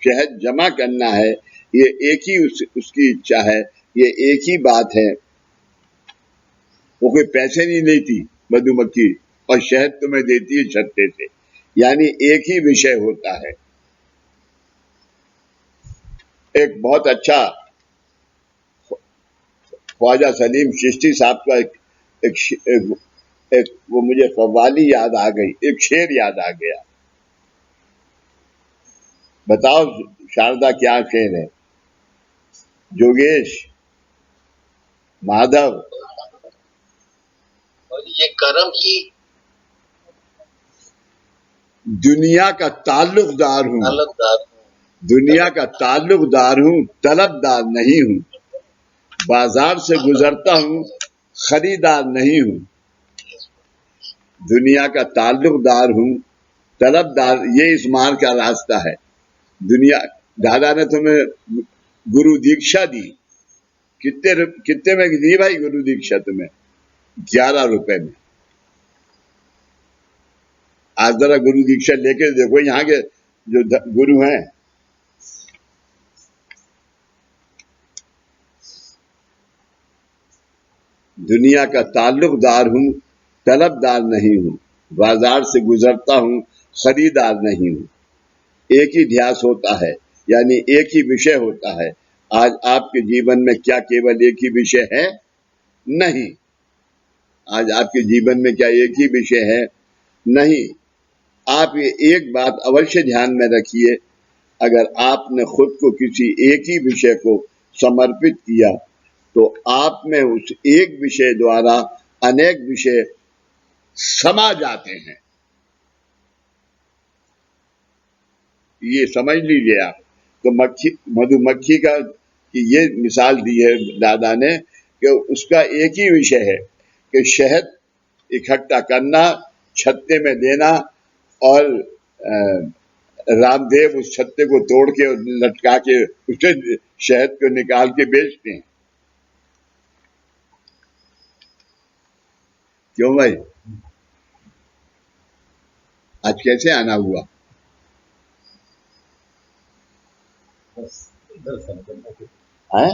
शहद जमा करना है, ये एक ही उसकी इच्छा है, ये एक ही बात है। वो कोई पैसे नहीं लेती मधुमक्खी, और शहद तुम्हें देती है छत्ते से, यानी एक ही विषय होता है। एक बहुत अच्छा ख्वाजा सलीम चिश्ती साहब का एक वो मुझे कव्वाली याद आ गई, एक शेर याद आ गया। बताओ शारदा क्या शेर है? जोगेश, माधव, और ये कर्म ही दुनिया का ताल्लुकदार हूँ, अलगदार दुनिया का ताल्लुकदार हूँ, तलबदार नहीं हूँ। बाजार से गुजरता हूँ, खरीदार नहीं हूँ। दुनिया का ताल्लुकदार हूँ, तलबदार, ये इस मार्ग का रास्ता है। दुनिया, दादा ने तुम्हें गुरु दीक्षा दी, कितने में दी भाई गुरु दीक्षा तुम्हें? 11 रुपए में। आज जरा गुरु दीक्षा लेके देखो, यहाँ के जो गुरु हैं, दुनिया का ताल्लुकदार हूँ, तलबदार नहीं हूँ। बाजार से गुजरता हूँ, खरीदार नहीं हूँ। एक ही ध्यास होता है, यानी एक ही विषय होता है। आज आपके जीवन में क्या केवल एक ही विषय है? नहीं। आज आपके जीवन में क्या एक ही विषय है? नहीं। आप ये एक बात अवश्य ध्यान में रखिए, अगर आपने खुद को किसी एक ही विषय को समर्पित किया तो आप में उस एक विषय द्वारा अनेक विषय समा जाते हैं। ये समझ लीजिए आप। तो मधुमक्खी का कि ये मिसाल दी है दादा ने कि उसका एक ही विषय है कि शहद इकट्ठा करना, छत्ते में देना, और रामदेव उस छत्ते को तोड़ के लटका के उसे शहद को निकाल के बेचते हैं। क्यों भाई, आज कैसे आना हुआ? है?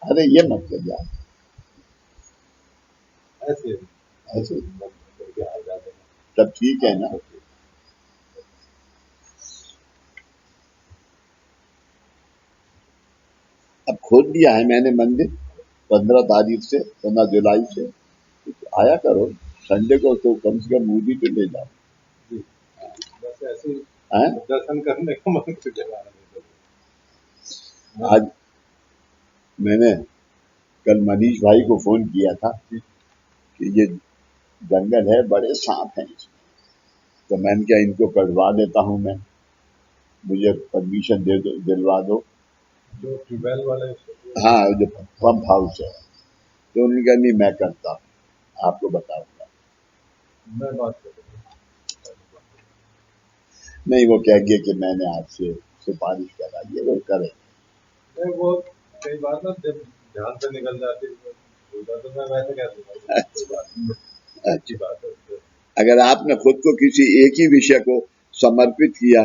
अरे ये मत कर यार, ऐसे सब ठीक है ना? अब खोल दिया है मैंने मंदिर 15 तारीख से, 15 जुलाई से। आया करो संडे को, तो कम से कम मूवी तो ले जाओ। बस ऐसे ही हैं? दर्शन करने का मन तो चला आज मैंने कल मनीष भाई को फोन किया था कि ये जंगल है, बड़े सांप हैं इसमें, तो मैंने क्या इनको कटवा देता हूँ मैं, मुझे परमिशन दे दो, दिलवा दो। जो ट्यूबवेल वाले हाँ, जो पंप हाउस है, तो उन्होंने कहा नहीं मैं करता हूँ, आपको बताऊंगा। मैं बात करूँगा। नहीं, वो कह गया कि मैंने आपसे सिफारिश कराई है, वो करेंगे। नहीं, वो कई बार ना जब ध्यान से निकल जाती है तो मैं वैसे कह दूंगा। अच्छी बात है। अगर आपने खुद को किसी एक ही विषय को समर्पित किया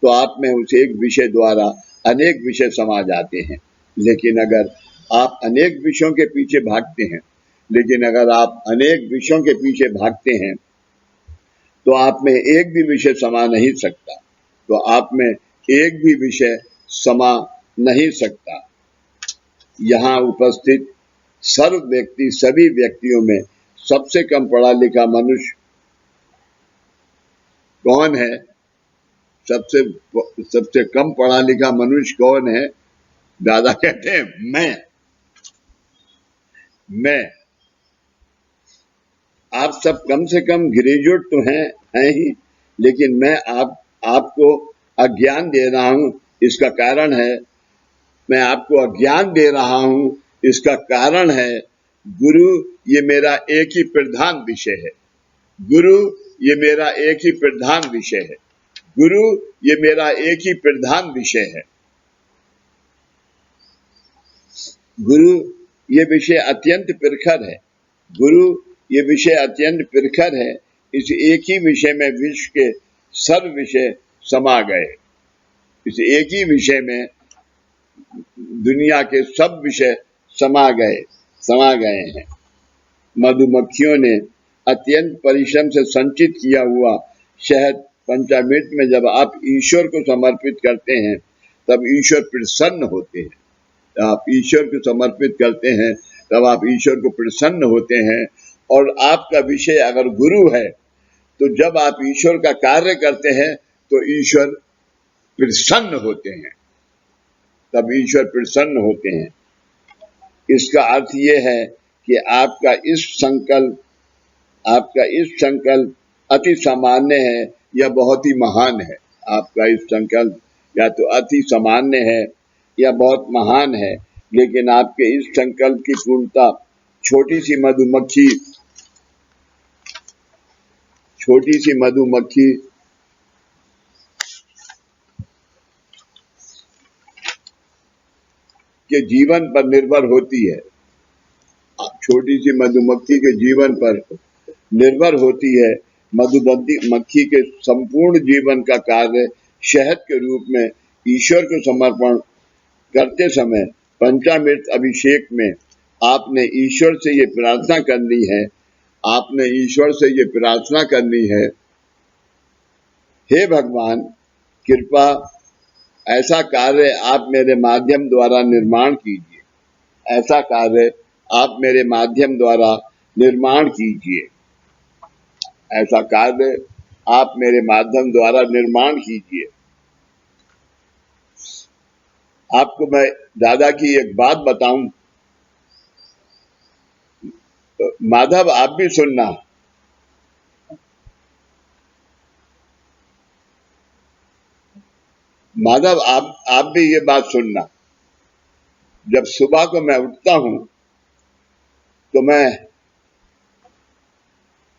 तो आप में उस एक विषय द्वारा अनेक विषय समा जाते हैं। लेकिन अगर आप अनेक विषयों के पीछे भागते हैं, लेकिन अगर आप अनेक विषयों के पीछे भागते हैं तो आप में एक भी विषय समा नहीं सकता, तो आप में एक भी विषय समा नहीं सकता। यहाँ उपस्थित सर्व व्यक्ति, सभी व्यक्तियों में सबसे कम पढ़ा लिखा मनुष्य कौन है? सबसे कम पढ़ा लिखा मनुष्य कौन है? दादा कहते हैं मैं। आप सब कम से कम ग्रेजुएट तो हैं ही, लेकिन मैं आपको अज्ञान दे रहा हूं, इसका कारण है, मैं आपको अज्ञान दे रहा हूं, इसका कारण है गुरु ये मेरा एक ही प्रधान विषय है। गुरु ये मेरा एक ही प्रधान विषय है। गुरु ये मेरा एक ही प्रधान विषय है। गुरु ये विषय अत्यंत प्रखर है। गुरु ये विषय अत्यंत प्रखर है। इस एक ही विषय में विश्व के सर्व विषय समा गए। इस एक ही विषय में दुनिया के सब विषय समा गए हैं। मधुमक्खियों ने अत्यंत परिश्रम से संचित किया हुआ शहद पंचामृत में जब आप ईश्वर को समर्पित करते हैं तब ईश्वर प्रसन्न होते हैं। आप ईश्वर को समर्पित करते हैं तब आप ईश्वर को प्रसन्न होते हैं। और आपका विषय अगर गुरु है तो जब आप ईश्वर का कार्य करते हैं तो ईश्वर प्रसन्न होते हैं, तब ईश्वर प्रसन्न होते हैं। इसका अर्थ ये है कि आपका इस संकल्प अति सामान्य है या बहुत ही महान है। आपका इस संकल्प या तो अति सामान्य है या बहुत महान है, लेकिन आपके इस संकल्प की पूर्णता छोटी सी मधुमक्खी के जीवन पर निर्भर होती है। छोटी सी मधुमक्खी के जीवन पर निर्भर होती है। मधुमक्खी के संपूर्ण जीवन का कार्य शहद के रूप में ईश्वर को समर्पण करते समय पंचामृत अभिषेक में आपने ईश्वर से ये प्रार्थना करनी है, हे भगवान कृपा ऐसा कार्य आप मेरे माध्यम द्वारा निर्माण कीजिए। ऐसा कार्य आप मेरे माध्यम द्वारा निर्माण कीजिए। ऐसा कार्य आप मेरे माध्यम द्वारा निर्माण कीजिए। आपको मैं दादा की एक बात बताऊं, माधव आप भी सुनना। माधव आप भी ये बात सुनना। जब सुबह को मैं उठता हूं तो मैं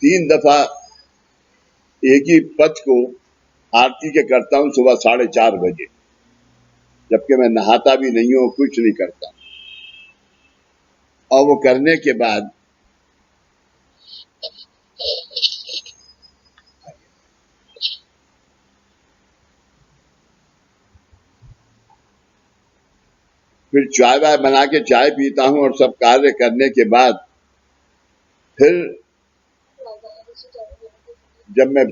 3 दफा एक ही पथ को आरती के करता हूं सुबह 4:30 बजे, जबकि मैं नहाता भी नहीं हूं, कुछ नहीं करता। और वो करने के बाद फिर चाय वाय बना के चाय पीता हूं और सब कार्य करने के बाद फिर जब मैं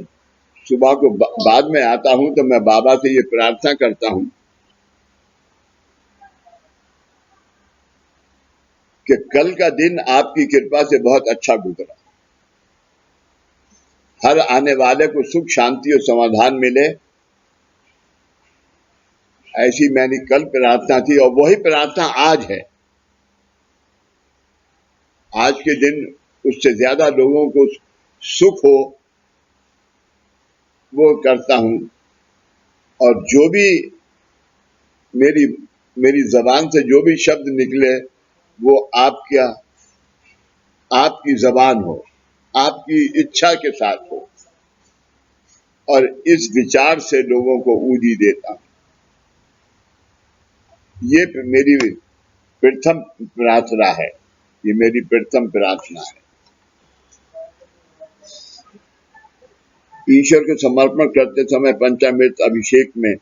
सुबह को बाद में आता हूं तो मैं बाबा से ये प्रार्थना करता हूं कि कल का दिन आपकी कृपा से बहुत अच्छा गुजरा, हर आने वाले को सुख शांति और समाधान मिले, ऐसी मैंने कल प्रार्थना थी और वही प्रार्थना आज है। आज के दिन उससे ज्यादा लोगों को सुख हो वो करता हूं, और जो भी मेरी जबान से जो भी शब्द निकले वो आपकी जबान हो, आपकी इच्छा के साथ हो, और इस विचार से लोगों को ऊदी देता हूं। ये मेरी प्रथम प्रार्थना है, ये मेरी प्रथम प्रार्थना है। ईश्वर को समर्पण करते समय पंचामृत अभिषेक में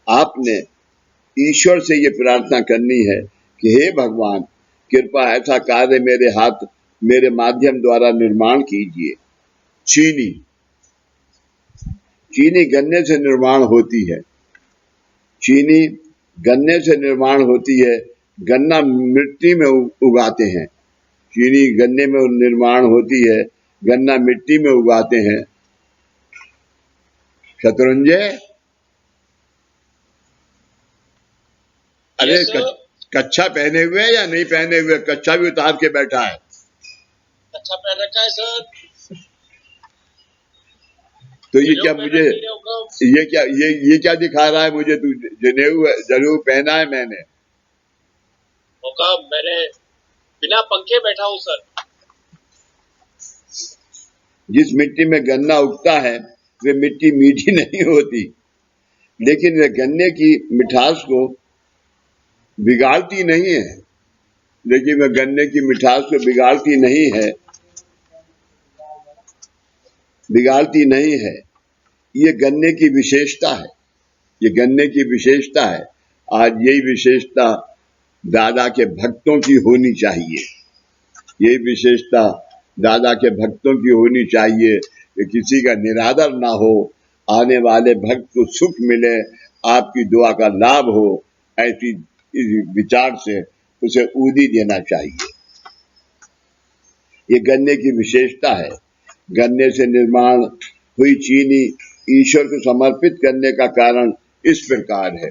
आपने ईश्वर से ये प्रार्थना करनी है कि हे भगवान, कृपा ऐसा कार्य मेरे माध्यम द्वारा निर्माण कीजिए। चीनी गन्ने से निर्माण होती है, चीनी गन्ने से निर्माण होती है, गन्ना मिट्टी में उगाते हैं। चीनी गन्ने में निर्माण होती है, गन्ना मिट्टी में उगाते हैं। शत्रुंजय, अरे कच्छा पहने हुए है या नहीं पहने हुए? कच्छा भी उतार के बैठा है। अच्छा पहन रखा है सर। तो ये क्या मुझे ये क्या दिखा रहा है मुझे? तू जनेऊ पहना है मैंने। मैंने बिना पंखे बैठा हूँ सर। जिस मिट्टी में गन्ना उगता है वे मिट्टी मीठी नहीं होती, लेकिन वे गन्ने की मिठास को बिगाड़ती नहीं है, लेकिन वे गन्ने की मिठास को बिगाड़ती नहीं है। ये गन्ने की विशेषता है, ये गन्ने की विशेषता है। आज यही विशेषता दादा के भक्तों की होनी चाहिए, यही विशेषता दादा के भक्तों की होनी चाहिए कि किसी का निरादर ना हो, आने वाले भक्त को सुख मिले, आपकी दुआ का लाभ हो, ऐसी विचार से उसे ऊदी देना चाहिए। ये गन्ने की विशेषता है। गन्ने से निर्माण हुई चीनी ईश्वर को समर्पित करने का कारण इस प्रकार है।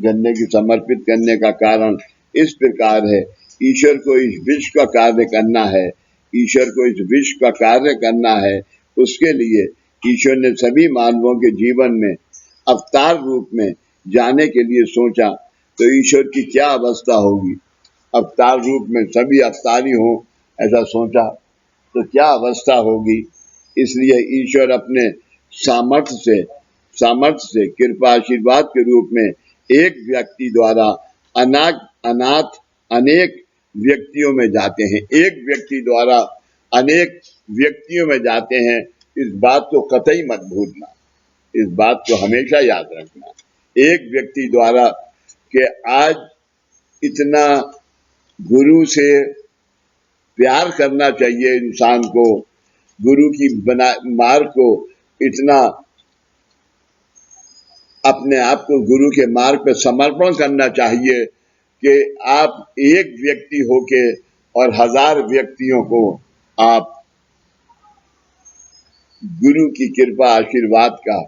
गन्ने की समर्पित करने का कारण इस प्रकार है। ईश्वर को इस विश्व का कार्य करना है, ईश्वर को इस विश्व का कार्य करना है। उसके लिए ईश्वर ने सभी मानवों के जीवन में अवतार रूप में जाने के लिए सोचा, तो ईश्वर की क्या अवस्था होगी? अवतार रूप में सभी अवतारी हो ऐसा सोचा तो क्या अवस्था होगी? इसलिए ईश्वर अपने सामर्थ्य से कृपा आशीर्वाद के रूप में एक व्यक्ति द्वारा अनाथ अनेक व्यक्तियों में जाते हैं। एक व्यक्ति द्वारा अनेक व्यक्तियों में जाते हैं। इस बात को कतई मत भूलना, इस बात को हमेशा याद रखना। एक व्यक्ति द्वारा कि आज इतना गुरु से प्यार करना चाहिए इंसान को, गुरु की मार्ग को इतना अपने आप को गुरु के मार्ग पर समर्पण करना चाहिए कि आप एक व्यक्ति होके और 1000 व्यक्तियों को आप गुरु की कृपा आशीर्वाद का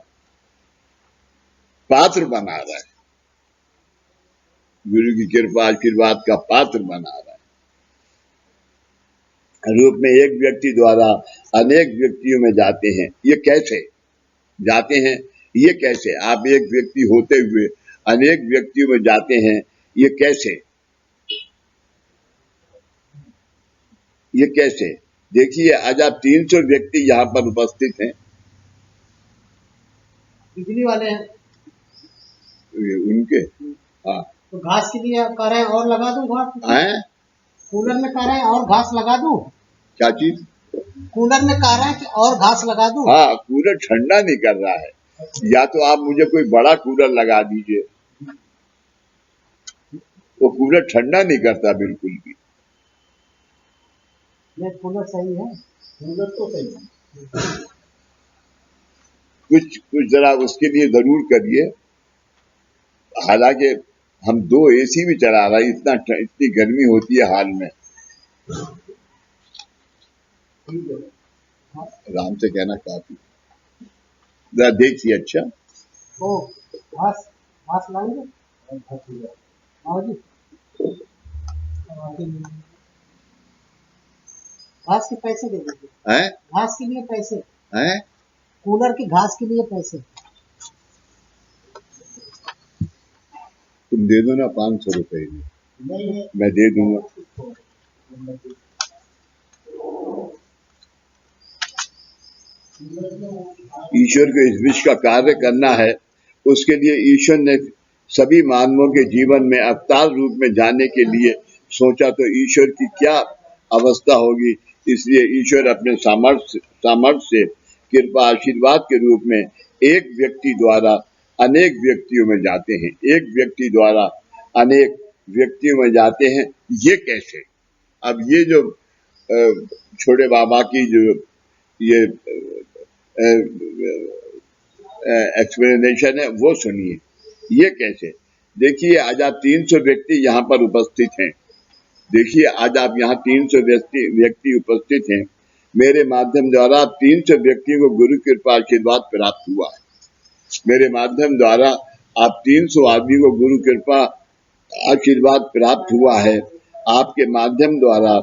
पात्र बना रहे हैं, गुरु की कृपा आशीर्वाद का पात्र बना रहा है। रूप में एक व्यक्ति द्वारा अनेक व्यक्तियों में जाते हैं। ये कैसे जाते हैं? ये कैसे आप एक व्यक्ति होते हुए अनेक व्यक्तियों में जाते हैं? ये कैसे? ये कैसे? देखिए, आज आप 300 व्यक्ति यहाँ पर उपस्थित हैं। बिजली वाले हैं उनके, हाँ, तो घास के लिए कह रहे हैं और लगा दूं घास? हैं? कूलर में कह रहे हैं और घास लगा दूं? क्या चीज? कूलर में कह रहे हैं कि और घास लगा दूं? हाँ, कूलर ठंडा नहीं कर रहा है। या तो आप मुझे कोई बड़ा कूलर लगा दीजिए, वो कूलर ठंडा नहीं करता बिल्कुल भी। नहीं, कूलर सही है, कूलर तो सही है। कुछ जरा उसके लिए जरूर करिए। हम 2 एसी भी चला रहे हैं, इतनी गर्मी होती है हाल में। ठीक है। हाँ, आराम से कहना काफी। जरा देखिए। अच्छा, ओ घास घास लाएंगे। हाँ जी, घास के पैसे दे दीजिए। है घास के लिए पैसे, है कूलर की घास के लिए पैसे। तुम दे दो ना 500 रुपए, नहीं, मैं दे दूंगा। ईश्वर को इस विश्व का कार्य करना है, उसके लिए ईश्वर ने सभी मानवों के जीवन में अवतार रूप में जाने के लिए सोचा, तो ईश्वर की क्या अवस्था होगी। इसलिए ईश्वर अपने सामर्थ्य से कृपा आशीर्वाद के रूप में एक व्यक्ति द्वारा अनेक व्यक्तियों में जाते हैं, एक व्यक्ति द्वारा अनेक व्यक्तियों में जाते हैं। ये कैसे? अब ये जो छोटे बाबा की जो ये एक्सप्लेनेशन है वो सुनिए। ये कैसे? देखिए, आज आप 300 व्यक्ति यहाँ पर उपस्थित हैं। देखिए, आज आप यहाँ 300 व्यक्ति उपस्थित हैं। मेरे माध्यम द्वारा 300 व्यक्तियों को गुरु कृपा आशीर्वाद प्राप्त हुआ है। मेरे माध्यम द्वारा आप 300 आदमी को गुरु कृपा आशीर्वाद प्राप्त हुआ है। आपके माध्यम द्वारा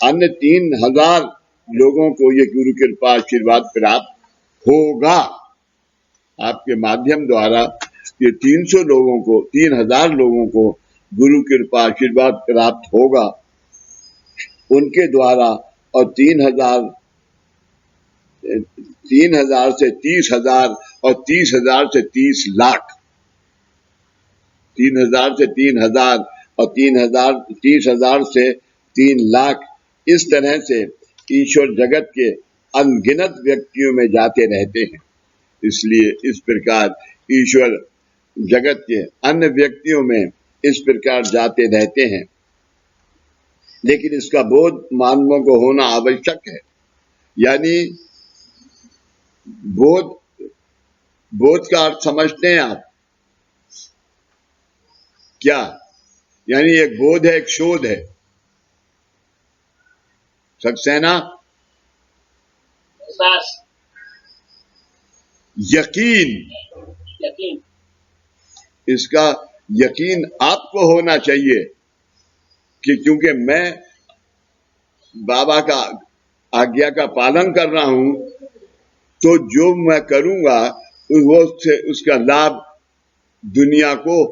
अन्य 3000 लोगों को ये गुरु कृपा आशीर्वाद प्राप्त होगा। आपके माध्यम द्वारा ये 300 लोगों को, 3000 लोगों को गुरु कृपा आशीर्वाद प्राप्त होगा। उनके द्वारा और 3000 से 30,000 और 30,000 से 30 लाख, 3000 से 3000 और 30,000 से 3 लाख, इस तरह से ईश्वर जगत के अनगिनत व्यक्तियों में जाते रहते हैं। इसलिए इस प्रकार ईश्वर जगत के अन्य व्यक्तियों में इस प्रकार जाते रहते हैं। लेकिन इसका बोध मानवों को होना आवश्यक है। यानी बोध का अर्थ समझते हैं आप क्या? यानी एक बोध है, एक शोध है। सक्सेना, यकीन, यकीन, इसका यकीन आपको होना चाहिए कि क्योंकि मैं बाबा का आज्ञा का पालन कर रहा हूं, तो जो मैं करूंगा वो उसका लाभ दुनिया को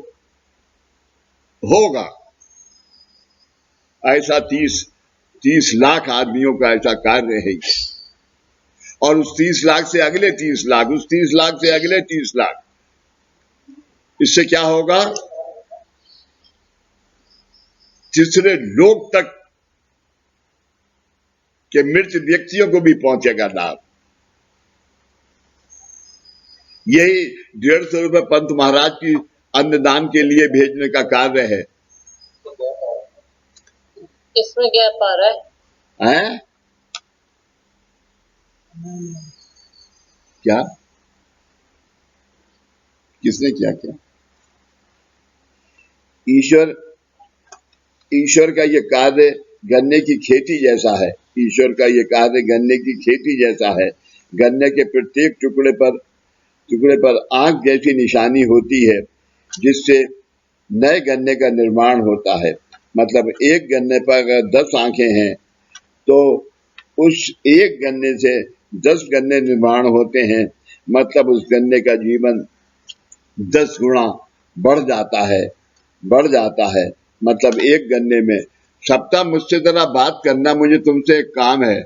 होगा। ऐसा 30 लाख आदमियों का ऐसा कार्य है। और उस 30 लाख से अगले 30 लाख, उस 30 लाख से अगले 30 लाख। इससे क्या होगा? तीसरे लोक तक के मृत व्यक्तियों को भी पहुंचेगा लाभ। यही 150 रुपए पंत महाराज की अन्नदान के लिए भेजने का कार्य है। इसमें गैप आ रहा है। हैं? क्या? किसने क्या किया? ईश्वर का ये कार्य गन्ने की खेती जैसा है। ईश्वर का ये कार्य गन्ने की खेती जैसा है। गन्ने के प्रत्येक टुकड़े पर आंख जैसी निशानी होती है, जिससे नए गन्ने का निर्माण होता है। मतलब एक गन्ने पर अगर 10 आंखें हैं, तो उस एक गन्ने से 10 गन्ने निर्माण होते हैं। मतलब उस गन्ने का जीवन 10 गुना बढ़ जाता है। मतलब एक गन्ने में सप्ताह मुझसे जरा बात करना, मुझे तुमसे एक काम है।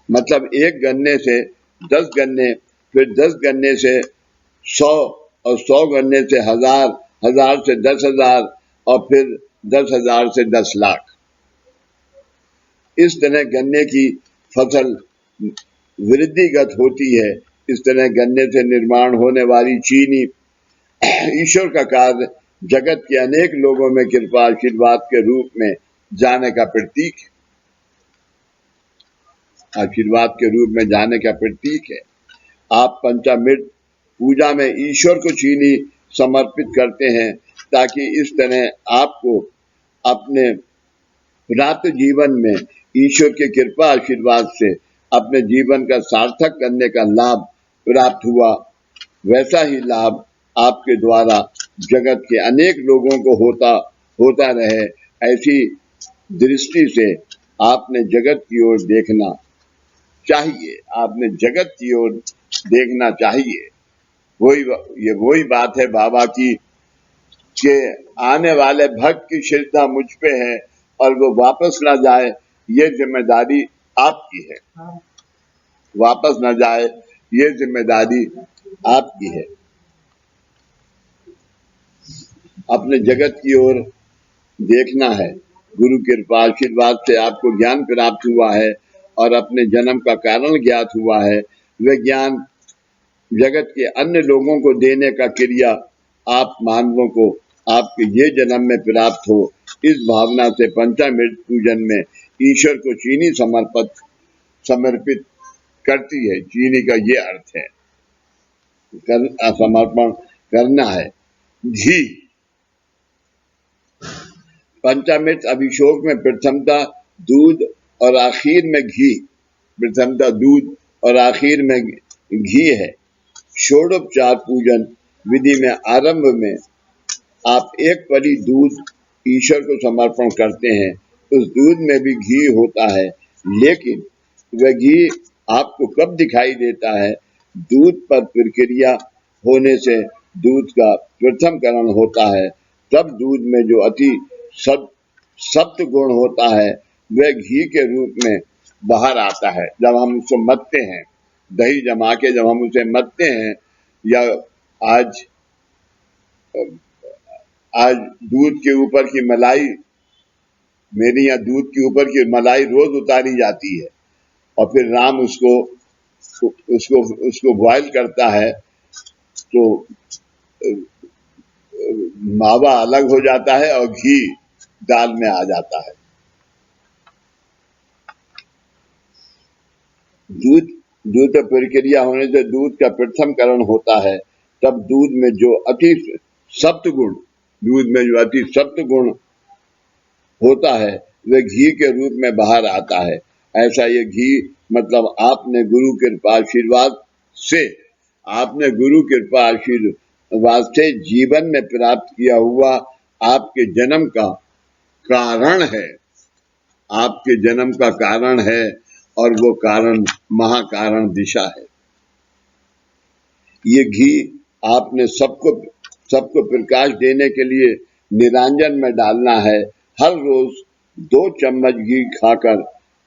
मतलब एक गन्ने से 10 गन्ने, फिर 10 गन्ने से 100, और 100 गन्ने से 1000, 1000 से 10,000, और फिर 10,000 से 10 लाख। इस तरह गन्ने की फसल वृद्धिगत होती है। इस तरह गन्ने से निर्माण होने वाली चीनी ईश्वर का कार्य जगत के अनेक लोगों में कृपा आशीर्वाद के रूप में जाने का प्रतीक है। आशीर्वाद के रूप में जाने का प्रतीक है। आप पंचामृत पूजा में ईश्वर को चीनी समर्पित करते हैं, ताकि इस तरह आपको अपने प्राप्त जीवन में ईश्वर के कृपा आशीर्वाद से अपने जीवन का सार्थक करने का लाभ प्राप्त हुआ। वैसा ही लाभ आपके द्वारा जगत के अनेक लोगों को होता रहे, ऐसी दृष्टि से आपने जगत की ओर देखना चाहिए। आपने जगत की ओर देखना चाहिए। वही बात है बाबा की, कि आने वाले भक्त की श्रद्धा मुझ पे है और वो वापस ना जाए, ये जिम्मेदारी आपकी है। वापस ना जाए, ये जिम्मेदारी आपकी है। अपने जगत की ओर देखना है। गुरु कृपा आशीर्वाद से आपको ज्ञान प्राप्त हुआ है और अपने जन्म का कारण ज्ञात हुआ है। वह ज्ञान जगत के अन्य लोगों को देने का क्रिया आप मानवों को आपके ये जन्म में प्राप्त हो, इस भावना से पंचामृत पूजन में ईश्वर को चीनी समर्पित करती है। चीनी का ये अर्थ है समर्पण करना है। घी, पंचामृत अभिषेक में प्रथमता दूध और आखिर में घी, प्रथमता दूध और आखिर में घी है। षोडोपचार पूजन विधि में आरंभ में आप एक परी दूध ईश्वर को समर्पण करते हैं। उस दूध में भी घी होता है, लेकिन वह घी आपको कब दिखाई देता है? दूध पर प्रक्रिया होने से दूध का प्रथमकरण होता है, तब दूध में जो अति सत्व गुण होता है वह घी के रूप में बाहर आता है। जब हम उसको मथते हैं, दही जमा के जब हम उसे मथते हैं, या आज दूध के ऊपर की मलाई, मेरे यहाँ दूध के ऊपर की मलाई रोज उतारी जाती है और फिर राम उसको बॉयल करता है, तो मावा अलग हो जाता है और घी दाल में आ जाता है। दूध प्रक्रिया होने से दूध का प्रथमकरण होता है, तब दूध में जो अति सप्त गुण होता है वह घी के रूप में बाहर आता है। ऐसा ये घी मतलब आपने गुरु कृपा आशीर्वाद से जीवन में प्राप्त किया हुआ आपके जन्म का कारण है। आपके जन्म का कारण है और वो कारण महाकारण दिशा है। ये घी आपने सबको प्रकाश देने के लिए निरांजन में डालना है। हर रोज 2 चम्मच घी खाकर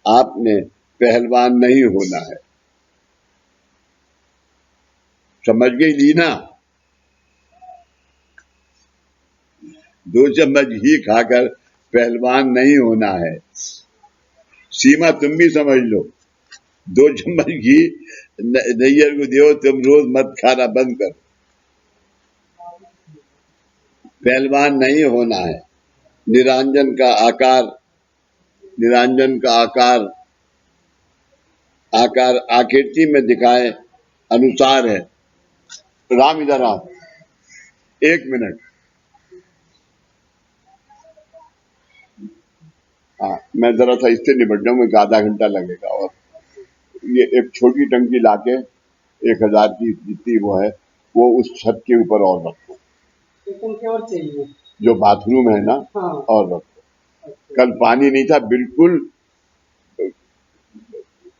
आपने पहलवान नहीं होना है। समझ गई लीना? 2 चम्मच घी खाकर पहलवान नहीं होना है। सीमा तुम भी समझ लो। 2 चम्मच घी नैयर को दो, तुम रोज मत खाना बंद कर। पहलवान नहीं होना है। निरांजन का आकार आकृति में दिखाए अनुसार है। राम इधर आओ, 1 मिनट। हाँ, मैं जरा सा इससे निपट जाऊंगा, आधा घंटा लगेगा। और ये एक छोटी टंकी लाके 1000 की जितनी वो है, वो उस छत के ऊपर और रखो। और चाहिए जो बाथरूम है ना, हाँ। और रखो। कल पानी नहीं था बिल्कुल,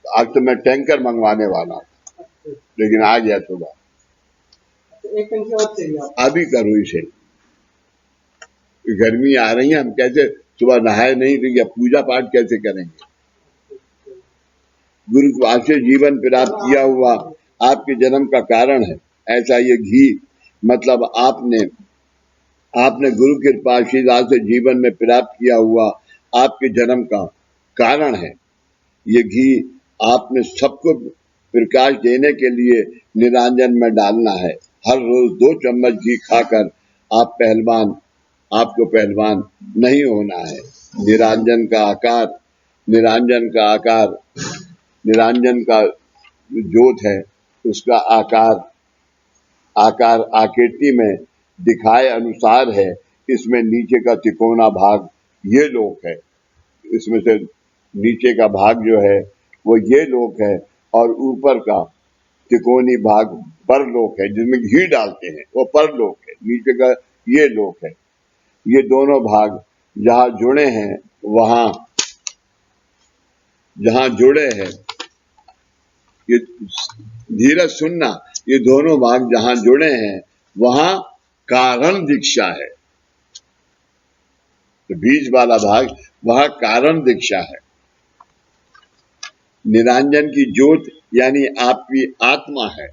आज तो मैं टैंकर मंगवाने वाला, लेकिन आ गया सुबह। 1 टंकी और चाहिए। अभी करो इसे, गर्मी आ रही है, हम कैसे सुबह नहाए नहीं तो या पूजा पाठ कैसे करेंगे? गुरु कृपा से जीवन प्राप्त किया हुआ आपके जन्म का कारण है। ऐसा ये घी मतलब आपने गुरु कृपा आशीर्वाद से जीवन में प्राप्त किया हुआ आपके जन्म का कारण है। ये घी आपने सबको प्रकाश देने के लिए निरांजन में डालना है। हर रोज 2 चम्मच घी खाकर आपको पहलवान नहीं होना है। निरांजन का ज्योत है, उसका आकार आकृति में दिखाए अनुसार है। इसमें नीचे का तिकोना भाग ये लोक है, इसमें से नीचे का भाग जो है वो ये लोक है, और ऊपर का तिकोनी भाग परलोक है, जिसमें घी डालते हैं, वो परलोक है। नीचे का ये लोक है। ये दोनों भाग जहां जुड़े हैं, वहां जहां जुड़े हैं, ये धीरज सुनना, ये दोनों भाग जहां जुड़े हैं वहां कारण दीक्षा है। तो बीच वाला भाग वहां कारण दीक्षा है। निरांजन की ज्योत यानी आपकी आत्मा है।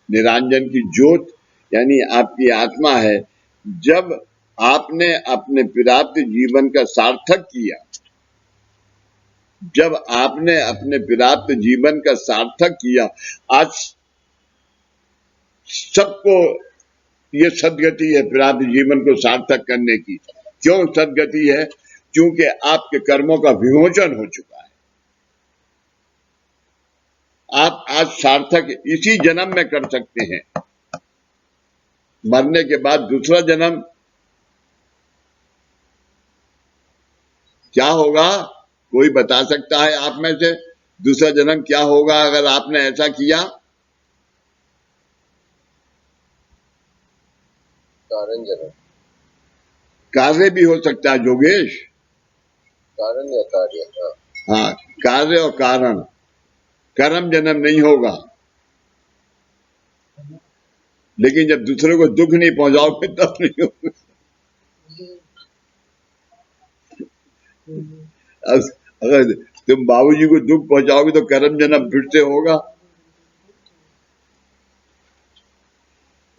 निरांजन की ज्योत यानी आपकी आत्मा है। जब आपने अपने प्राप्त जीवन का सार्थक किया, जब आपने अपने प्राप्त जीवन का सार्थक किया, आज सबको ये सदगति है प्राप्त जीवन को सार्थक करने की। क्यों सदगति है? क्योंकि आपके कर्मों का विमोचन हो चुका है। आप आज सार्थक इसी जन्म में कर सकते हैं। मरने के बाद दूसरा जन्म क्या होगा? कोई बता सकता है आप में से? दूसरा जन्म क्या होगा अगर आपने ऐसा किया? कारण जन्म। कार्य भी हो सकता है जोगेश। कारण या कार्य? हाँ, कार्य और कारण। कर्म जन्म नहीं होगा। लेकिन जब दूसरे को दुख नहीं पहुंचाओगे तब नहीं होगा। अगर तुम बाबूजी को दुख पहुंचाओगे तो कर्म जन्म फिर से होगा।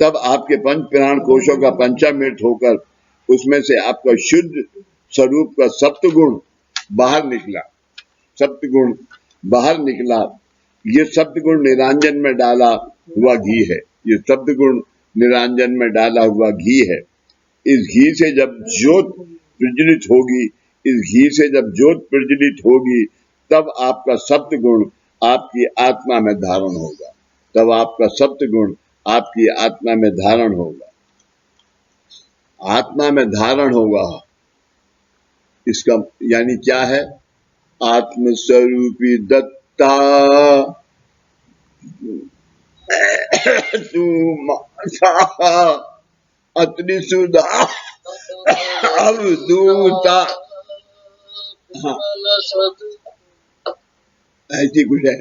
तब आपके पंच प्राण कोशों का पंचामृत होकर उसमें से आपका शुद्ध स्वरूप का सप्तगुण बाहर निकला। सप्तगुण बाहर निकला। ये सप्तगुण निरांजन में डाला हुआ घी है। ये सप्तगुण निरांजन में डाला हुआ घी है। इस घी से जब ज्योत प्रज्वलित होगी, इस घी से जब ज्योत प्रज्वलित होगी, तब आपका सप्तगुण आपकी आत्मा में धारण होगा। तब आपका सप्तगुण आपकी आत्मा में धारण होगा। आत्मा में धारण होगा, इसका यानी क्या है? आत्मस्वरूपी दत्ता तू माता अत्रि सुधा अवधूता, ऐसी कुछ है।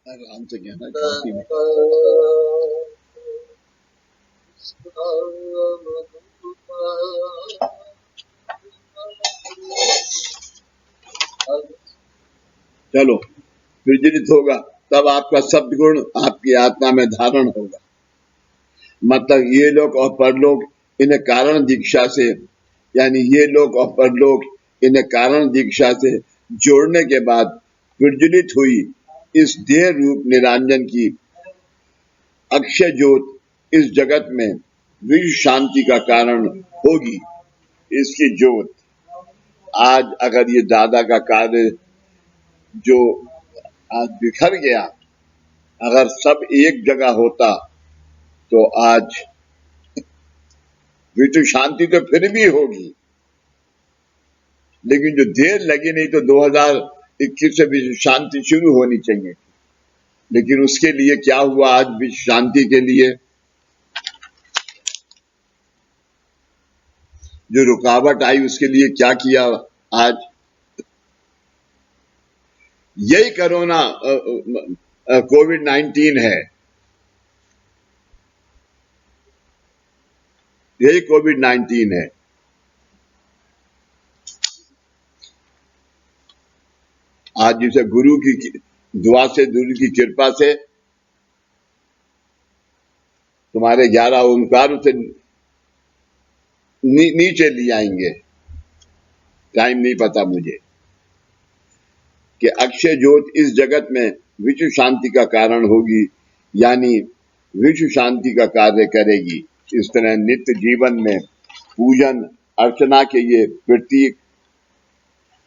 आराम से कहना शांति में। चलो, विचलित होगा तब आपका सद्गुण आपकी आत्मा में धारण होगा। मतलब ये लोक और परलोक इन्हें कारण दीक्षा से, यानी ये लोक और परलोक इन्हें कारण दीक्षा से जोड़ने के बाद प्रज्वलित हुई इस देह रूप निरांजन की अक्षय ज्योत इस जगत में विश्व शांति का कारण होगी। इसकी ज्योत आज अगर ये दादा का कार्य जो आज बिखर गया, अगर सब एक जगह होता तो आज विश्व शांति तो फिर भी होगी। लेकिन जो देर लगी, नहीं तो 2021 से विश्व शांति शुरू होनी चाहिए। लेकिन उसके लिए क्या हुआ? आज विश्व शांति के लिए जो रुकावट आई, उसके लिए क्या किया? आज यही कोरोना कोविड-19 है। यही कोविड-19 है। आज जिसे गुरु की दुआ से, गुरु की कृपा से तुम्हारे 11 ओंकार से नीचे ले आएंगे। टाइम नहीं पता मुझे कि अक्षय ज्योत इस जगत में विश्व शांति का कारण होगी, यानी विश्व शांति का कार्य करेगी। इस तरह नित्य जीवन में पूजन अर्चना के ये प्रतीक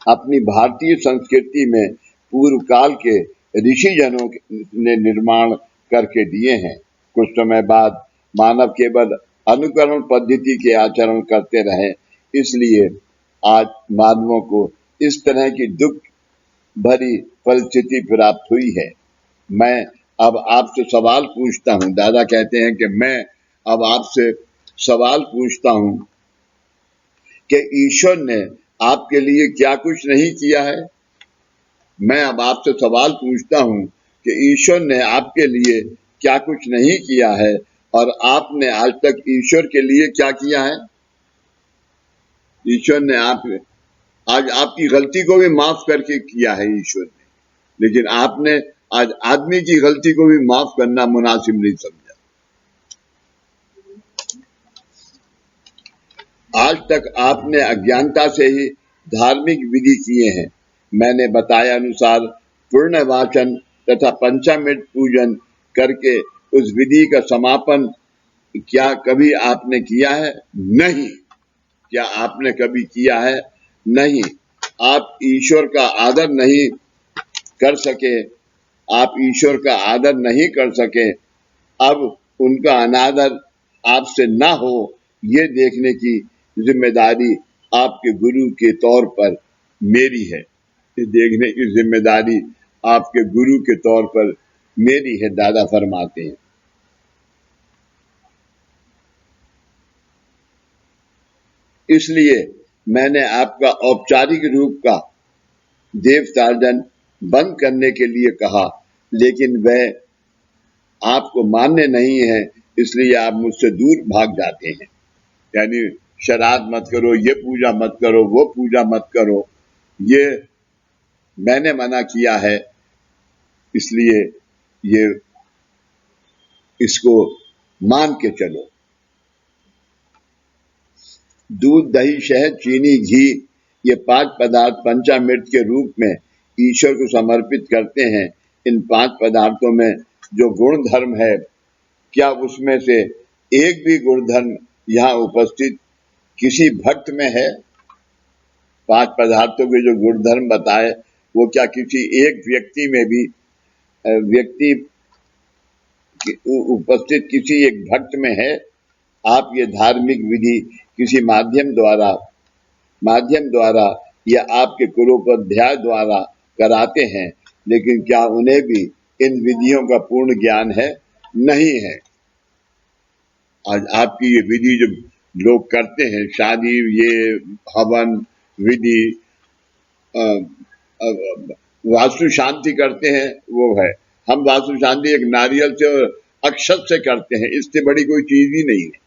अपनी भारतीय संस्कृति में पूर्व काल के ऋषि जनों ने निर्माण करके दिए हैं। कुछ समय बाद मानव केवल अनुकरण पद्धति के आचरण करते रहे, इसलिए आज मानवों को इस तरह की दुख भरी परिस्थिति प्राप्त हुई है। मैं अब आपसे सवाल पूछता हूँ, दादा कहते हैं कि मैं अब आपसे सवाल पूछता हूँ कि ईश्वर ने आपके लिए क्या कुछ नहीं किया है। मैं अब आपसे सवाल पूछता हूँ कि ईश्वर ने आपके लिए क्या कुछ नहीं किया है और आपने आज तक ईश्वर के लिए क्या किया है। ईश्वर ने आज आपकी गलती को भी माफ करके किया है ईश्वर ने, लेकिन आपने आज आदमी की गलती को भी माफ करना मुनासिब नहीं समझा। आज तक आपने अज्ञानता से ही धार्मिक विधि किए हैं। मैंने बताया अनुसार पूर्ण वाचन तथा पंचामृत पूजन करके उस विधि का समापन क्या कभी आपने किया है? नहीं। क्या आपने कभी किया है? नहीं। आप ईश्वर का आदर नहीं कर सके, आप ईश्वर का आदर नहीं कर सके। अब उनका अनादर आपसे ना हो, ये देखने की जिम्मेदारी आपके गुरु के तौर पर मेरी है। ये देखने की जिम्मेदारी आपके गुरु के तौर पर मेरी है, दादा फरमाते हैं। इसलिए मैंने आपका औपचारिक रूप का देवतार्जन बंद करने के लिए कहा, लेकिन वह आपको मान्य नहीं है, इसलिए आप मुझसे दूर भाग जाते हैं। यानी शराब मत करो, ये पूजा मत करो, वो पूजा मत करो, ये मैंने मना किया है, इसलिए ये इसको मान के चलो। दूध, दही, शहद, चीनी, घी, ये 5 पदार्थ पंचामृत के रूप में ईश्वर को समर्पित करते हैं। इन 5 पदार्थों में जो गुण धर्म है, क्या उसमें से एक भी गुण धर्म यहाँ उपस्थित किसी भक्त में है? 5 पदार्थों के जो गुण धर्म बताए, वो क्या किसी एक व्यक्ति में भी उपस्थित किसी एक भक्त में है? आप ये धार्मिक विधि किसी माध्यम द्वारा या आपके कुलोपाध्याय द्वारा कराते हैं, लेकिन क्या उन्हें भी इन विधियों का पूर्ण ज्ञान है? नहीं है। आज आपकी ये विधि जो लोग करते हैं, शादी, ये हवन विधि, वास्तु शांति करते हैं, वो है। हम वास्तु शांति एक नारियल से और अक्षत से करते हैं, इससे बड़ी कोई चीज ही नहीं है।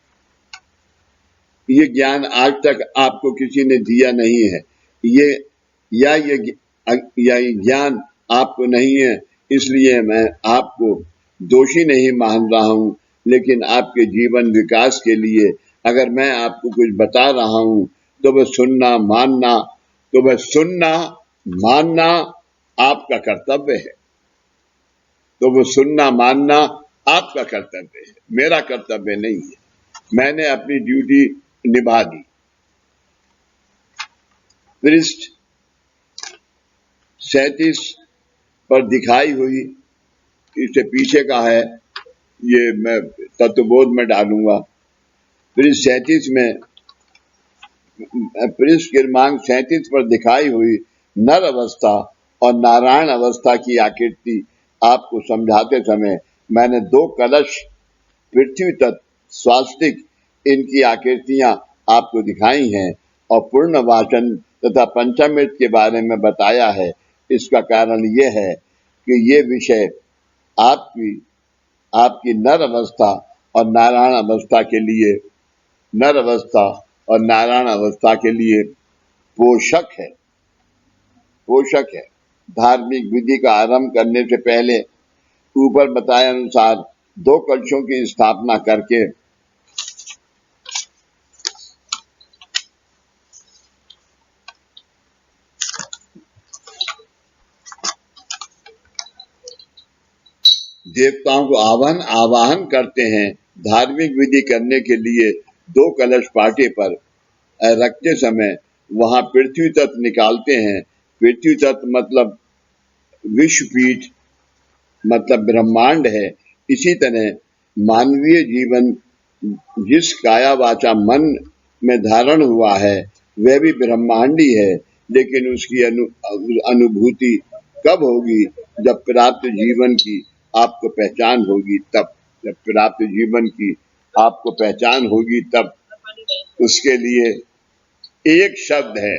ये ज्ञान आज तक आपको किसी ने दिया नहीं है। ये ज्ञान आपको नहीं है, इसलिए मैं आपको दोषी नहीं मान रहा हूँ, लेकिन आपके जीवन विकास के लिए अगर मैं आपको कुछ बता रहा हूँ तो वह सुनना मानना आपका कर्तव्य है। तो वो सुनना मानना आपका कर्तव्य है, मेरा कर्तव्य नहीं है। मैंने अपनी ड्यूटी निभा दी। पृष्ठ 37 पर दिखाई हुई, इससे पीछे का है, ये मैं तत्वबोध में डालूंगा। पृष्ठ 37 में, पृष्ठ क्रमांक 37 पर दिखाई हुई नर अवस्था और नारायण अवस्था की आकृति आपको समझाते समय मैंने 2 कलश, पृथ्वी तत्व, स्वास्तिक, इनकी आकृतियां आपको दिखाई हैं और पूर्ण वाचन तथा पंचामृत के बारे में बताया है। इसका कारण यह है कि ये विषय आपकी नर अवस्था और नारायण अवस्था के लिए पोषक है। धार्मिक विधि का आरंभ करने से पहले ऊपर बताए अनुसार 2 कलशों की स्थापना करके देवताओं को आवाहन करते हैं। धार्मिक विधि करने के लिए 2 कलश पाटे पर रखते समय वहां पृथ्वी तत्व निकालते हैं। पृथ्वी तत्व मतलब विश्वपीठ मतलब ब्रह्मांड है, इसी तरह मानवीय जीवन जिस काया वाचा मन में धारण हुआ है वह भी ब्रह्मांडी है, लेकिन उसकी अनुभूति कब होगी? जब प्राप्त जीवन की आपको पहचान होगी तब। जब प्राप्त जीवन की आपको पहचान होगी तब। उसके लिए एक शब्द है,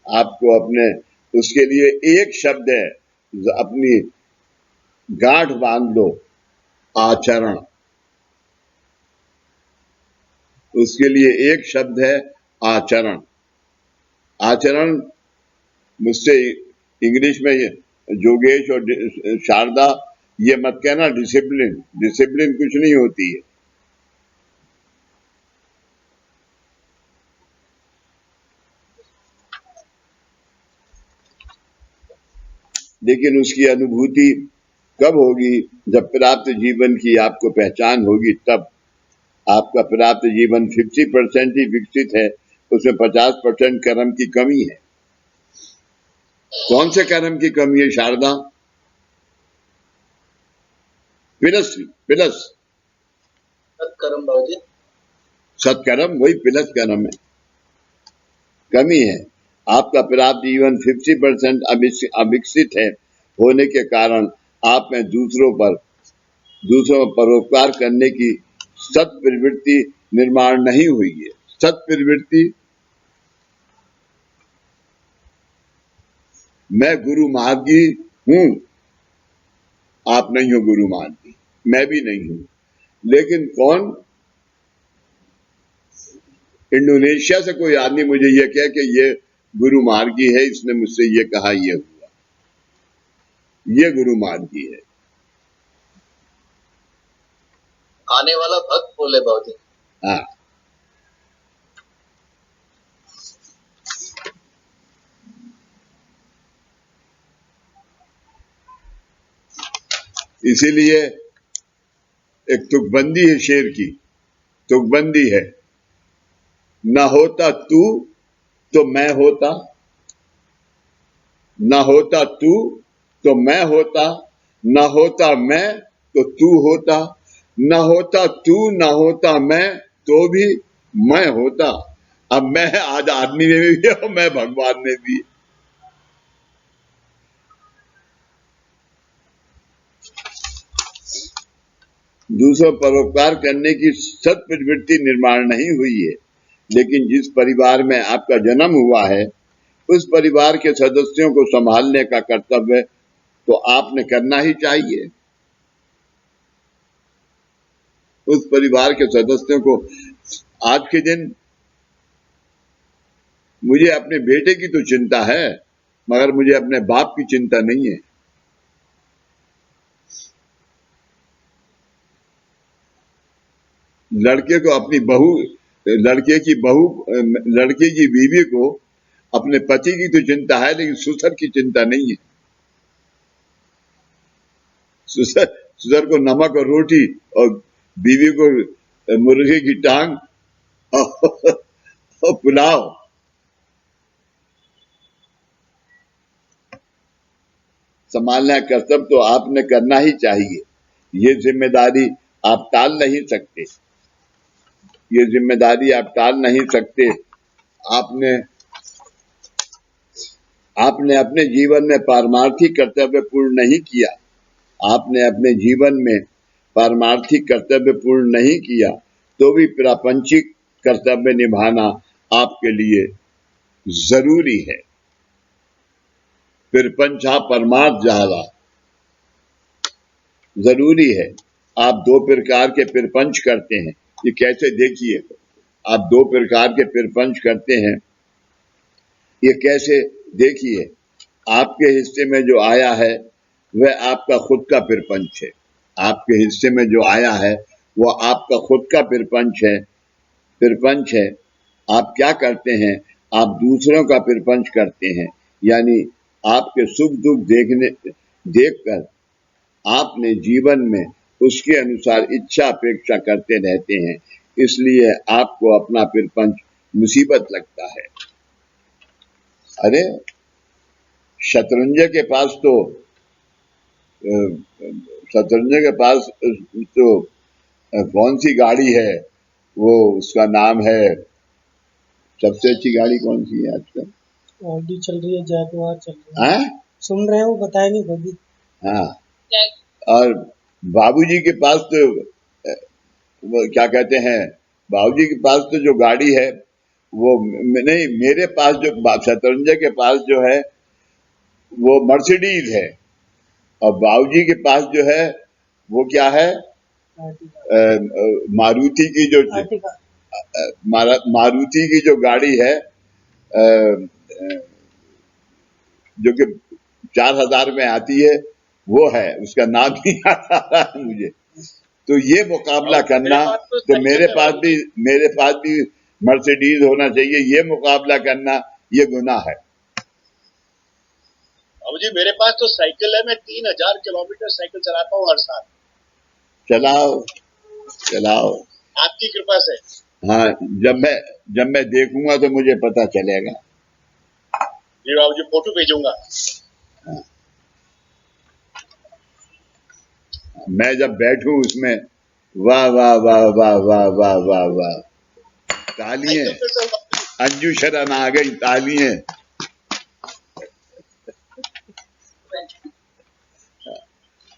आपको अपने, उसके लिए एक शब्द है, अपनी गांठ बांध लो, आचरण। उसके लिए एक शब्द है, आचरण। आचरण मुझसे इंग्लिश में जोगेश और शारदा ये मत कहना डिसिप्लिन, डिसिप्लिन कुछ नहीं होती है। लेकिन उसकी अनुभूति कब होगी? जब प्राप्त जीवन की आपको पहचान होगी तब। आपका प्राप्त जीवन 50% ही विकसित है, उसमें 50% कर्म की कमी है। कौन से कर्म की कमी है शारदा? पिलस, पिलस सत्कर्म बाबूजी। सत्कर्म, वही पिलस कर्म है, कमी है। आपका प्राप्त जीवन 50% अविकसित है होने के कारण आप में दूसरों पर परोपकार करने की सत प्रवृत्ति निर्माण नहीं हुई है। सत प्रवृत्ति, मैं गुरु मार्गी हूं, आप नहीं हो गुरु मार्गी, मैं भी नहीं हूं। लेकिन कौन? इंडोनेशिया से कोई आदमी मुझे ये कहे कि ये गुरु मार्गी है, इसने मुझसे ये कहा, ये हुआ, ये गुरु मार्गी है। आने वाला भक्त बोले बाबूजी। हाँ, इसीलिए एक तुकबंदी है शेर की, तुकबंदी है, न होता तू तो मैं होता, न होता तू तो मैं होता, न होता मैं तो तू होता, न होता तू न होता मैं तो भी मैं होता। अब मैं आज आदमी में भी है और मैं भगवान में भी। दूसरों परोपकार करने की सत प्रवृत्ति निर्माण नहीं हुई है। लेकिन जिस परिवार में आपका जन्म हुआ है उस परिवार के सदस्यों को संभालने का कर्तव्य तो आपने करना ही चाहिए। उस परिवार के सदस्यों को, आज के दिन मुझे अपने बेटे की तो चिंता है मगर मुझे अपने बाप की चिंता नहीं है। लड़के को अपनी बहू, लड़के की बीवी को अपने पति की तो चिंता है, लेकिन ससुर की चिंता नहीं है। ससुर को नमक और रोटी और बीवी को मुर्गे की टांग और पुलाव। संभालना कर्तव्य तो आपने करना ही चाहिए। ये जिम्मेदारी आप टाल नहीं सकते, ये जिम्मेदारी आप टाल नहीं सकते। आपने अपने जीवन में पारमार्थिक कर्तव्य पूर्ण नहीं किया, आपने अपने जीवन में पारमार्थिक कर्तव्य पूर्ण नहीं किया तो भी प्रापंचिक कर्तव्य निभाना आपके लिए जरूरी है। प्रपंचा परमार्थ जाला जरूरी है। आप दो प्रकार के प्रपंच करते हैं, ये कैसे देखिए, आप दो प्रकार के प्रपंच करते हैं, ये कैसे देखिए। आपके हिस्से में जो आया है वह आपका खुद का प्रपंच है, आपके हिस्से में जो आया है वह आपका खुद का प्रपंच है। आप क्या करते हैं? आप दूसरों का प्रपंच करते हैं, यानी आपके सुख दुख देखकर आपने जीवन में उसके अनुसार इच्छा अपेक्षा करते रहते हैं, इसलिए आपको अपना प्रपंच मुसीबत लगता है। अरे शतरंज के पास तो शतरंज के पास तो कौन सी गाड़ी है, वो उसका नाम है, सबसे अच्छी गाड़ी कौन सी है आजकल? ऑडी चल रही है, जैगुआर चल रही है। हाँ सुन रहे हो, बताए नहीं खुद ही। हाँ, और बाबूजी के पास तो वो क्या कहते हैं, बाबूजी के पास तो जो गाड़ी है वो नहीं, मेरे पास जो शतरंज के पास जो है वो मर्सिडीज है, और बाबूजी के पास जो है वो क्या है, मारुति की जो मारुति की जो गाड़ी है जो कि 4000 में आती है, वो है, उसका नाम नहीं याद आ रहा है मुझे। तो ये मुकाबला करना, तो मेरे पास भी मर्सिडीज होना चाहिए, ये मुकाबला करना ये गुनाह है। अब जी मेरे पास तो साइकिल है, मैं 3000 किलोमीटर साइकिल चलाता हूँ हर साल। चलाओ आपकी कृपा से। हाँ, जब मैं देखूंगा तो मुझे पता चलेगा। जी बाबू जी, फोटो भेजूंगा। हाँ। मैं जब बैठूं उसमें, वाह वाह वाह वाह वाह वाह वाह वाह, तालियां, अंजू शरण आ गई, तालियां।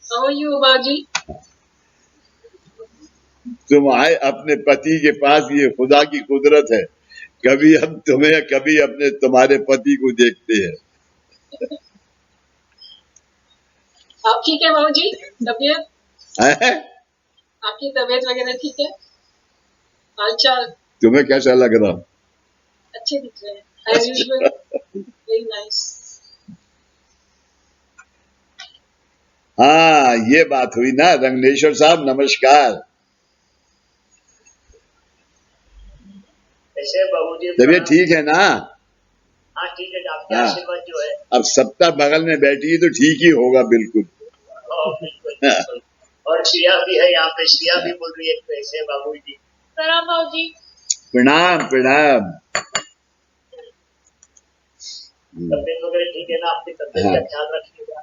How are you, बाजी? तुम आए अपने पति के पास, ये खुदा की कुदरत है, कभी हम तुम्हें, कभी अपने तुम्हारे पति को देखते हैं। आप ठीक है बाबूजी? तबीयत? है? आपकी तबीयत वगैरह ठीक है? हालचाल? तुम्हें कैसा लग रहा? अच्छे दिख रहे हैं, as usual, very nice. हाँ, ये बात हुई ना। रंगनेश्वर साहब नमस्कार। कैसे बाबूजी? तबीयत ठीक है ना? हाँ ठीक है, आपके आशीर्वाद जो है। अब सप्ताह बगल में बैठी है तो ठीक ही होगा, बिल्कुल। बिल्कुल बिल्कुल। और श्रिया भी है यहाँ पे, श्रिया भी बोल रही है कैसे बाबूजी? प्रणाम बाबूजी। प्रणाम प्रणाम। तबियत वगैरह ठीक है ना? आपकी तबियत का ख्याल रखिएगा।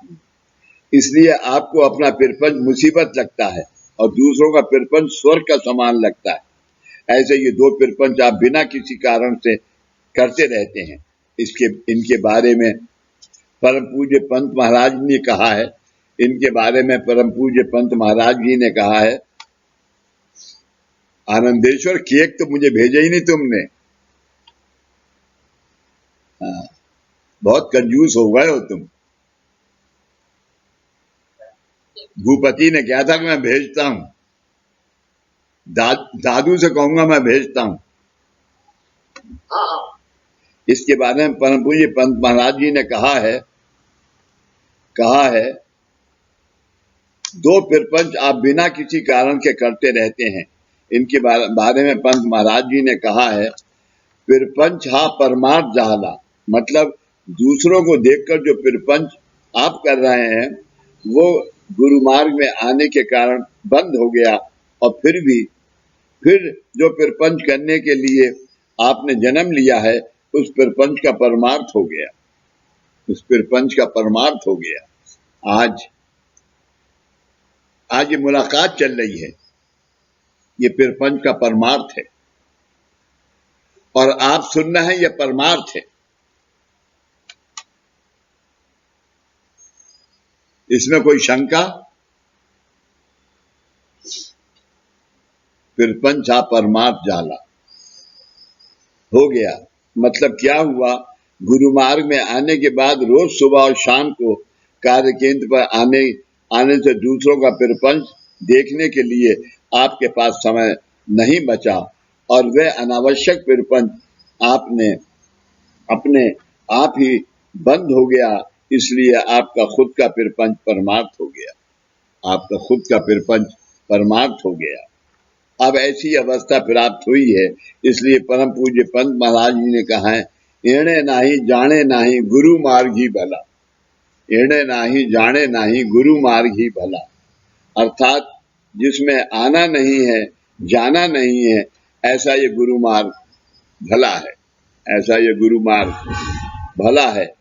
इसलिए आपको अपना पिरपंच मुसीबत लगता है और दूसरों का पिरपंच स्वर्ग का समान लगता है। ऐसे ये दो पिरपंच आप बिना किसी कारण से करते रहते हैं। इनके बारे में परम पूज्य पंत महाराज ने कहा है, इनके बारे में परम पूज्य पंत महाराज जी ने कहा है, आनंदेश्वर केक तो मुझे भेजा ही नहीं तुमने। हाँ, बहुत कंजूस हो गए हो तुम। भूपति ने कहा था कि मैं भेजता हूं, दादू से कहूंगा मैं भेजता हूं। इसके बारे में परम पूज्य पंत महाराज जी ने कहा है दो पिरपंच आप बिना किसी कारण के करते रहते हैं। इनके बारे में पंत महाराज जी ने कहा है, पिरपंच हा परमार्थ जाला, मतलब दूसरों को देखकर जो पिरपंच आप कर रहे हैं वो गुरु मार्ग में आने के कारण बंद हो गया, और फिर जो पिरपंच करने के लिए आपने जन्म लिया है उस पिरपंच का परमार्थ हो गया, उस पिरपंच का परमार्थ हो गया। आज ये मुलाकात चल रही है, ये पिरपंच का परमार्थ है, और आप सुन रहे हैं ये परमार्थ है। इसमें कोई शंका? पिरपंच हा परमार्थ जाला हो गया। मतलब क्या हुआ, गुरु मार्ग में आने के बाद रोज सुबह और शाम को कार्य केंद्र पर आने से दूसरों का पिरपंच देखने के लिए आपके पास समय नहीं बचा, और वह अनावश्यक पिरपंच आपने अपने आप ही बंद हो गया, इसलिए आपका खुद का पिरपंच परमार्थ हो गया, आपका खुद का पिरपंच परमार्थ हो गया। अब ऐसी अवस्था प्राप्त हुई है, इसलिए परम पूज्य पंत महाराज जी ने कहा है, एणे नाही जाने नाही गुरु मार्ग ही भला, एणे नाही जाने नाही गुरु मार्ग ही भला। अर्थात जिसमें आना नहीं है, जाना नहीं है, ऐसा ये गुरु मार्ग भला है, ऐसा ये गुरु मार्ग भला है।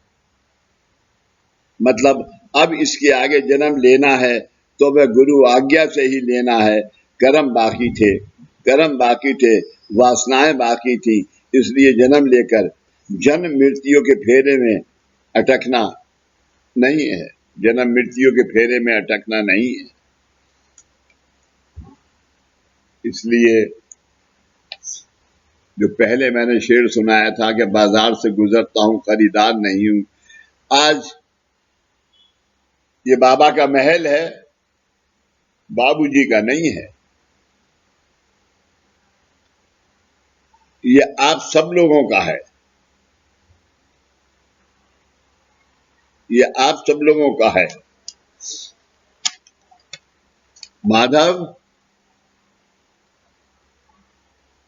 मतलब अब इसके आगे जन्म लेना है तो वह गुरु आज्ञा से ही लेना है। कर्म बाकी थे, वासनाएं बाकी थी, इसलिए जन्म लेकर जन्म मृत्यु के फेरे में अटकना नहीं है, जन्म मृत्यु के फेरे में अटकना नहीं है। इसलिए जो पहले मैंने शेर सुनाया था कि बाजार से गुजरता हूं खरीदार नहीं हूं, आज ये बाबा का महल है, बाबूजी का नहीं है। ये आप सब लोगों का है, ये आप सब लोगों का है।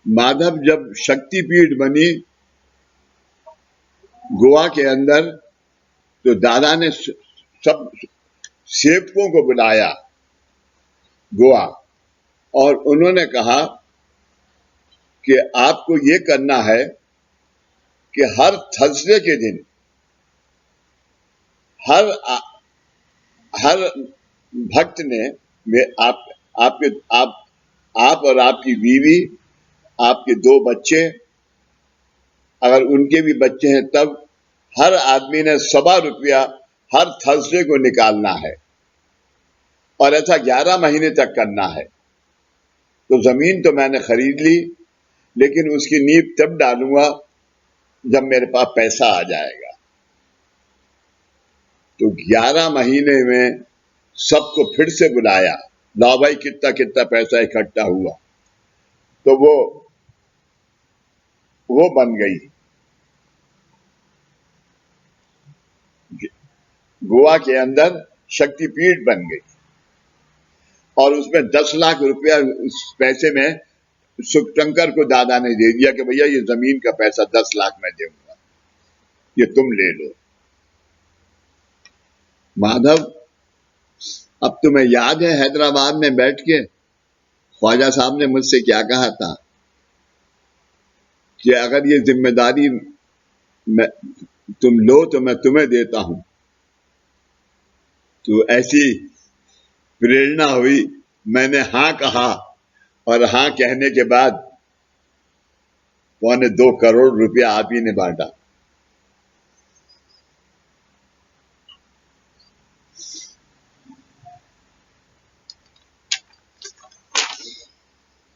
माधव जब शक्तिपीठ बनी गोवा के अंदर, तो दादा ने सब सेवकों को बुलाया गोवा, और उन्होंने कहा कि आपको ये करना है कि हर थर्सडे के दिन हर भक्त ने आप और आपकी बीवी, आपके 2 बच्चे, अगर उनके भी बच्चे हैं तब, हर आदमी ने ₹1.25 हर थर्सडे को निकालना है, और ऐसा 11 महीने तक करना है। तो जमीन तो मैंने खरीद ली, लेकिन उसकी नींव तब डालूंगा जब मेरे पास पैसा आ जाएगा। तो 11 महीने में सबको फिर से बुलाया, लाओ भाई कितना कितना पैसा इकट्ठा हुआ, तो वो बन गई गोवा के अंदर शक्तिपीठ बन गई, और उसमें 10 लाख रुपया उस पैसे में सुखशंकर को दादा ने दे दिया कि भैया ये जमीन का पैसा 10 लाख मैं दूंगा, ये तुम ले लो। माधव, अब तुम्हें याद है हैदराबाद में बैठ के ख्वाजा साहब ने मुझसे क्या कहा था कि अगर ये जिम्मेदारी तुम लो तो मैं तुम्हें देता हूं। तो ऐसी प्रेरणा हुई, मैंने हां कहा, और हां कहने के बाद 2.25 करोड़ रुपया आप ही ने बांटा।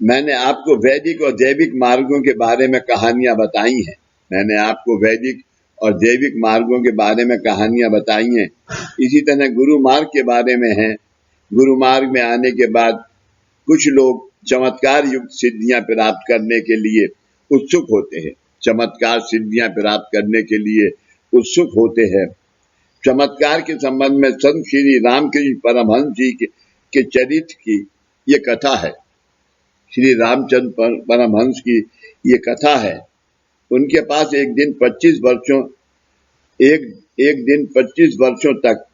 मैंने आपको वैदिक और जैविक मार्गों के बारे में कहानियां बताई हैं, मैंने आपको वैदिक और जैविक मार्गों के बारे में कहानियां बताई हैं। इसी तरह गुरु मार्ग के बारे में है। गुरु मार्ग में आने के बाद कुछ लोग चमत्कार युक्त सिद्धियां प्राप्त करने के लिए उत्सुक होते हैं, चमत्कार सिद्धियां प्राप्त करने के लिए उत्सुक होते हैं। चमत्कार के संबंध में संत श्री रामकृष्ण परमहंस जी के चरित्र की ये कथा है। श्री रामचंद्र परमहंस की ये कथा है। उनके पास एक दिन 25 वर्षों तक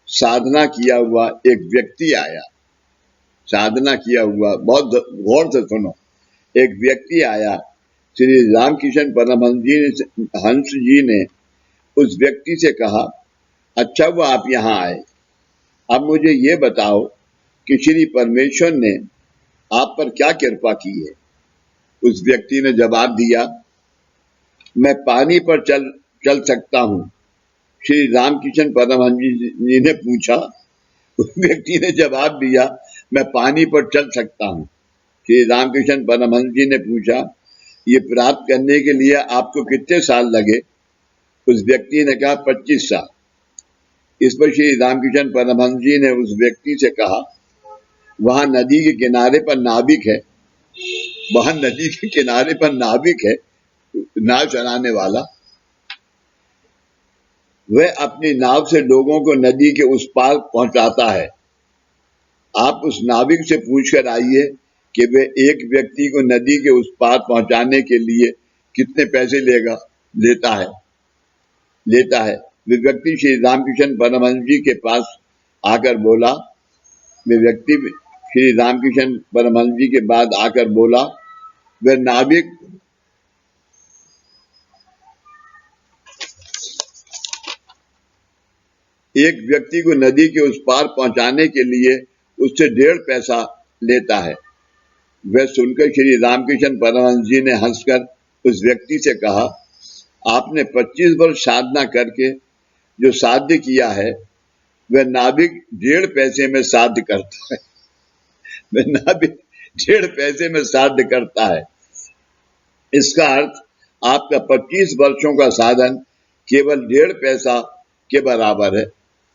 साधना किया हुआ एक व्यक्ति आया। साधना किया हुआ, बहुत गौर से सुनो, एक व्यक्ति आया। श्री रामकृष्ण परमहंस जी ने उस व्यक्ति से कहा, अच्छा हुआ आप यहाँ आए, अब मुझे ये बताओ कि श्री परमेश्वर ने आप पर क्या कृपा की है। उस व्यक्ति ने जवाब दिया, मैं पानी पर चल सकता हूँ। श्री रामकृष्ण परमहंस जी ने पूछा, उस व्यक्ति ने जवाब दिया, मैं पानी पर चल सकता हूँ। श्री रामकृष्ण परमहंस जी ने पूछा, ये प्राप्त करने के लिए आपको कितने साल लगे। उस व्यक्ति ने कहा 25 साल। इस पर श्री रामकृष्ण परमहंस जी ने उस व्यक्ति से कहा, वहां नदी के किनारे पर नाविक है, वहां नदी के किनारे पर नाविक है, नाव चलाने वाला, वह अपनी नाव से लोगों को नदी के उस पार पहुंचाता है। आप उस नाविक से पूछकर आइए कि वह एक व्यक्ति को नदी के उस पार पहुंचाने के लिए कितने पैसे लेता है। वे व्यक्ति श्री रामकृष्ण परमहंस जी के पास आकर बोला, वे व्यक्ति श्री रामकृष्ण परमहंस जी के बाद आकर बोला, वह नाविक एक व्यक्ति को नदी के उस पार पहुंचाने के लिए उससे 1.5 पैसा लेता है। वह सुनकर श्री रामकृष्ण परमहंस जी ने हंसकर उस व्यक्ति से कहा, आपने 25 वर्ष साधना करके जो साध्य किया है वह नाविक 1.5 पैसे में साध्य करता है। वह नाविक 1.5 पैसे में साध्य करता है। इसका अर्थ आपका 25 वर्षों का साधन केवल 1.5 पैसा के बराबर है।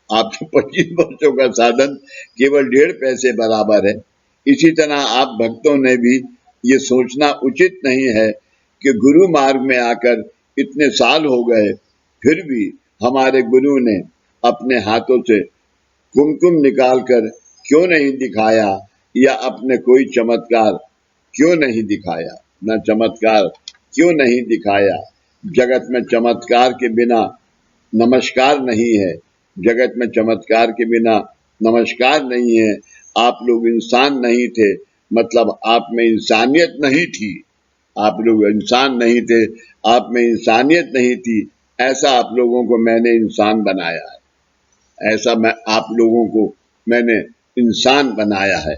आपके 25 वर्षों का साधन केवल 1.5 पैसे बराबर है। इसी तरह आप भक्तों ने भी ये सोचना उचित नहीं है कि गुरु मार्ग में आकर इतने साल हो गए, फिर भी हमारे गुरु ने अपने हाथों से कुमकुम निकालकर क्यों नहीं दिखाया, या अपने कोई चमत्कार क्यों नहीं दिखाया, न चमत्कार क्यों नहीं दिखाया। जगत में चमत्कार के बिना नमस्कार नहीं है, जगत में चमत्कार के बिना नमस्कार नहीं है। आप लोग इंसान नहीं थे, मतलब आप में इंसानियत नहीं थी। आप लोग इंसान नहीं थे, आप में इंसानियत नहीं थी। ऐसा आप लोगों को मैंने इंसान बनाया है, ऐसा मैं आप लोगों को मैंने इंसान बनाया है।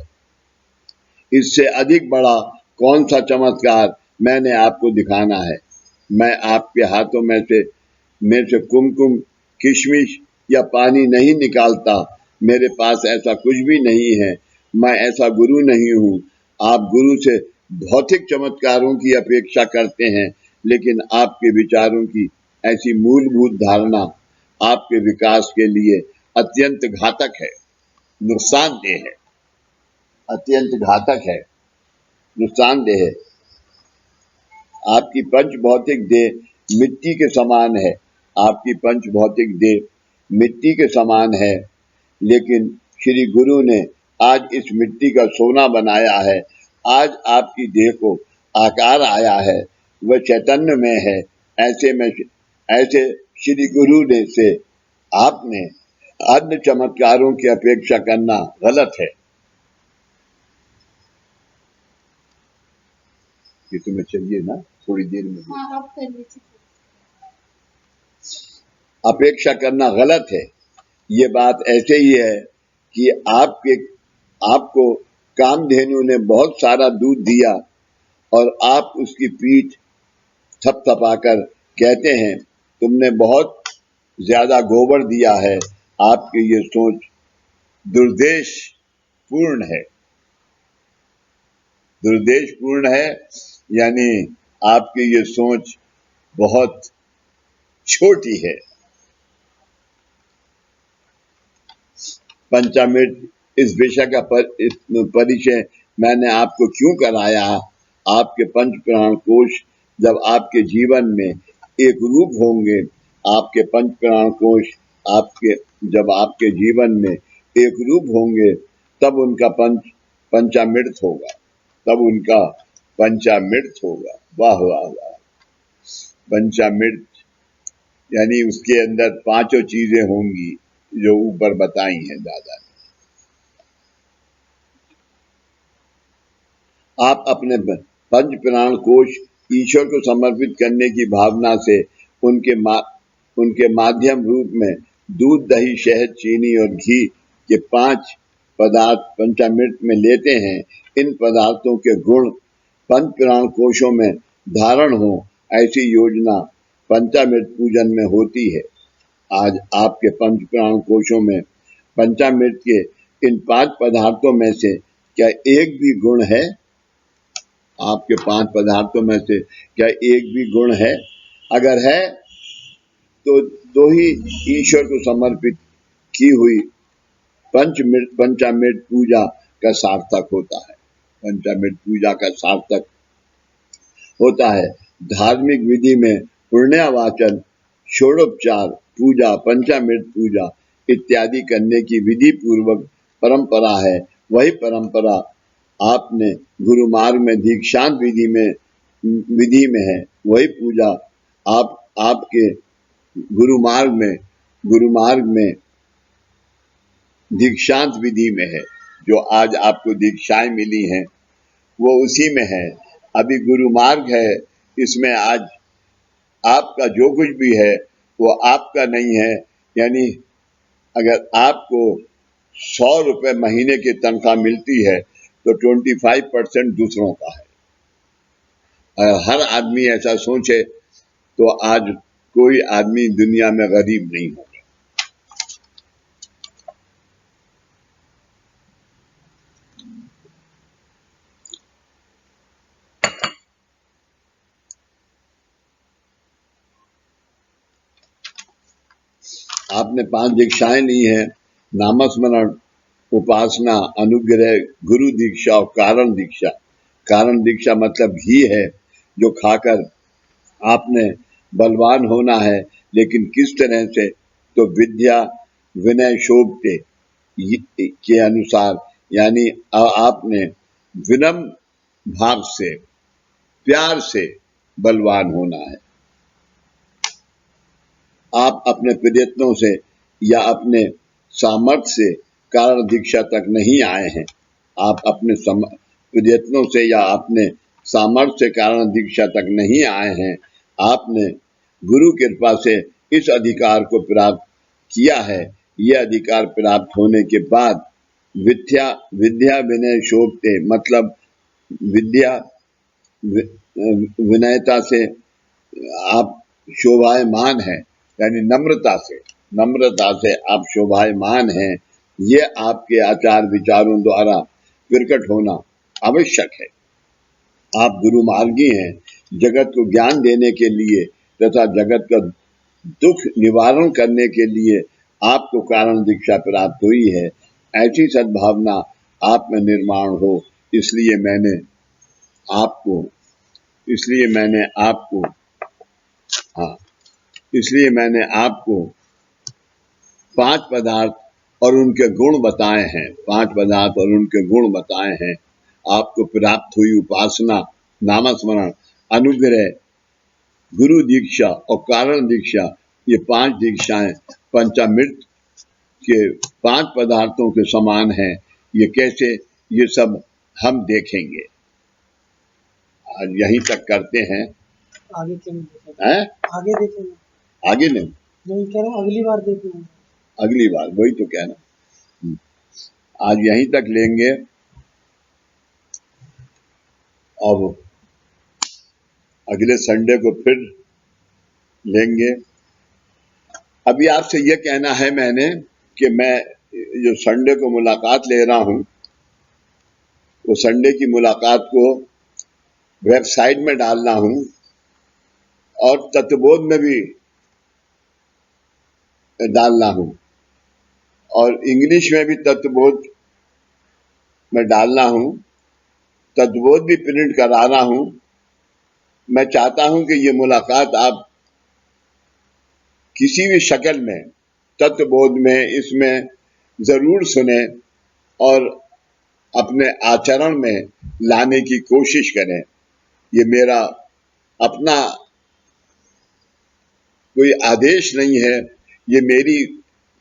इससे अधिक बड़ा कौन सा चमत्कार मैंने आपको दिखाना है। मैं आपके हाथों में से कुमकुम, किशमिश या पानी नहीं निकालता। मेरे पास ऐसा कुछ भी नहीं है। मैं ऐसा गुरु नहीं हूँ। आप गुरु से भौतिक चमत्कारों की अपेक्षा करते हैं, लेकिन आपके विचारों की ऐसी मूलभूत धारणा आपके विकास के लिए अत्यंत घातक है, नुकसानदेह है, अत्यंत घातक है, नुकसानदेह है। आपकी पंच भौतिक देह मिट्टी के समान है। आपकी पंच भौतिक देह मिट्टी के समान है, लेकिन श्री गुरु ने आज इस मिट्टी का सोना बनाया है। आज आपकी देह को आकार आया है, वह चैतन्य में है। ऐसे श्री गुरु ने से आपने अन्य चमत्कारों की अपेक्षा करना गलत है। ये तुम्हें चाहिए ना, थोड़ी देर में हाँ, आप कर लीजिए। अपेक्षा करना गलत है। ये बात ऐसे ही है कि आपको कामधेनु ने बहुत सारा दूध दिया और आप उसकी पीठ थपथपाकर कहते हैं तुमने बहुत ज्यादा गोबर दिया है। आपकी ये सोच दुर्देशपूर्ण है, दुर्देशपूर्ण है, यानी आपकी ये सोच बहुत छोटी है। पंचामृत इस विषय का परिचय मैंने आपको क्यों कराया। आपके पंच प्राण कोश जब आपके जीवन में एक रूप होंगे, आपके पंच प्राण कोश जब आपके जीवन में एक रूप होंगे, तब उनका पंचामृत होगा, तब उनका पंचामृत होगा। वाह वाह वाह। पंचामृत यानी उसके अंदर 5 चीजें होंगी जो ऊपर बताई हैं दादा ने। आप अपने पंच प्राण कोश ईश्वर को समर्पित करने की भावना से उनके माध्यम रूप में दूध, दही, शहद, चीनी और घी के 5 पदार्थ पंचामृत में लेते हैं। इन पदार्थों के गुण पंच प्राण कोशों में धारण हो, ऐसी योजना पंचामृत पूजन में होती है। आज आपके पंच प्राण कोशों में पंचामृत के इन 5 पदार्थों में से क्या एक भी गुण है? आपके 5 पदार्थों में से क्या एक भी गुण है? अगर है तो ही ईश्वर को समर्पित की हुई पंचामृत पूजा का सार्थक होता है। पंचामृत पूजा का सार्थक होता है। धार्मिक विधि में पुण्यावाचन, षोडोपचार पूजा, पंचामृत पूजा इत्यादि करने की विधि पूर्वक परंपरा है। वही परंपरा आपने गुरु मार्ग में दीक्षांत विधि में है। वही पूजा आपके गुरु मार्ग में दीक्षांत विधि में है। जो आज आपको दीक्षाएं मिली हैं वो उसी में है। अभी गुरु मार्ग है, इसमें आज आपका जो कुछ भी है वो आपका नहीं है, यानी अगर आपको 100 रुपए महीने की तनख्वाह मिलती है तो 25% दूसरों का है। अगर हर आदमी ऐसा सोचे तो आज कोई आदमी दुनिया में गरीब नहीं होगा। आपने 5 दीक्षाएं ली हैं, नामस्मरण, उपासना, अनुग्रह, गुरु दीक्षा और कारण दीक्षा। कारण दीक्षा मतलब घी है जो खाकर आपने बलवान होना है, लेकिन किस तरह से? तो विद्या विनय शोभते के अनुसार, यानी आपने विनम्र भाव से, प्यार से बलवान होना है। आप अपने प्रयत्नों से या अपने सामर्थ्य से कारण दीक्षा तक नहीं आए हैं। आप अपने प्रयत्नों से या अपने सामर्थ्य से कारण दीक्षा तक नहीं आए हैं। आपने गुरु कृपा से इस अधिकार को प्राप्त किया है। यह अधिकार प्राप्त होने के बाद विद्या विनय शोभते मतलब विद्या विनयता से आप शोभायमान हैं, यानी नम्रता से आप शोभायमान हैं। ये आपके आचार विचारों द्वारा प्रकट होना आवश्यक है। आप गुरु मार्गी हैं। जगत को ज्ञान देने के लिए तथा जगत का दुख निवारण करने के लिए आपको कारण दीक्षा प्राप्त हुई है। ऐसी सद्भावना आप में निर्माण हो, इसलिए मैंने आपको 5 पदार्थ और उनके गुण बताए हैं। 5 पदार्थ और उनके गुण बताए हैं। आपको प्राप्त हुई उपासना, नामस्मरण, अनुग्रह, गुरु दीक्षा और कारण दीक्षा, ये 5 दीक्षाएं पंचामृत के 5 पदार्थों के समान हैं। ये कैसे? ये सब हम देखेंगे। आज यहीं तक करते हैं। आगे देखेंगे। आगे देखेंगे। आगे नहीं, कह रहा हूँ अगली बार देखेंगे। अगली बार, वही तो कहना। आज यहीं तक लेंगे। अब अगले संडे को फिर लेंगे। अभी आपसे यह कहना है मैंने कि मैं जो संडे को मुलाकात ले रहा हूं, वो संडे की मुलाकात को वेबसाइट में डालना हूं और तत्वबोध में भी डालना हूं और इंग्लिश में भी तत्वबोध में डालना हूं। तत्वबोध भी प्रिंट कराना हूं। मैं चाहता हूं कि ये मुलाकात आप किसी भी शक्ल में तत्वबोध में इसमें जरूर सुने और अपने आचरण में लाने की कोशिश करें। ये मेरा अपना कोई आदेश नहीं है, ये मेरी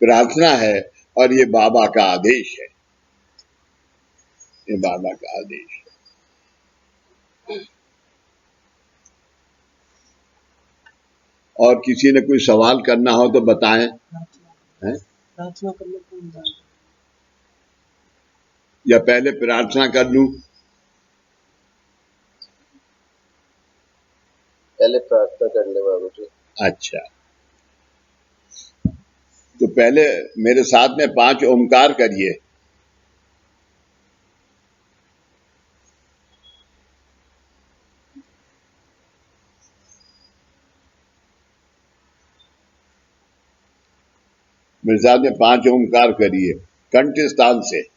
प्रार्थना है और ये बाबा का आदेश है। ये बाबा का आदेश है। और किसी ने कोई सवाल करना हो तो बताएं। प्रार्थना करने को या पहले प्रार्थना कर लूं? पहले प्रार्थना कर ले बाबू जी। अच्छा, तो पहले मेरे साथ में 5 ओमकार करिए। मेरे साथ में 5 ओमकार करिए कंठ स्थान से।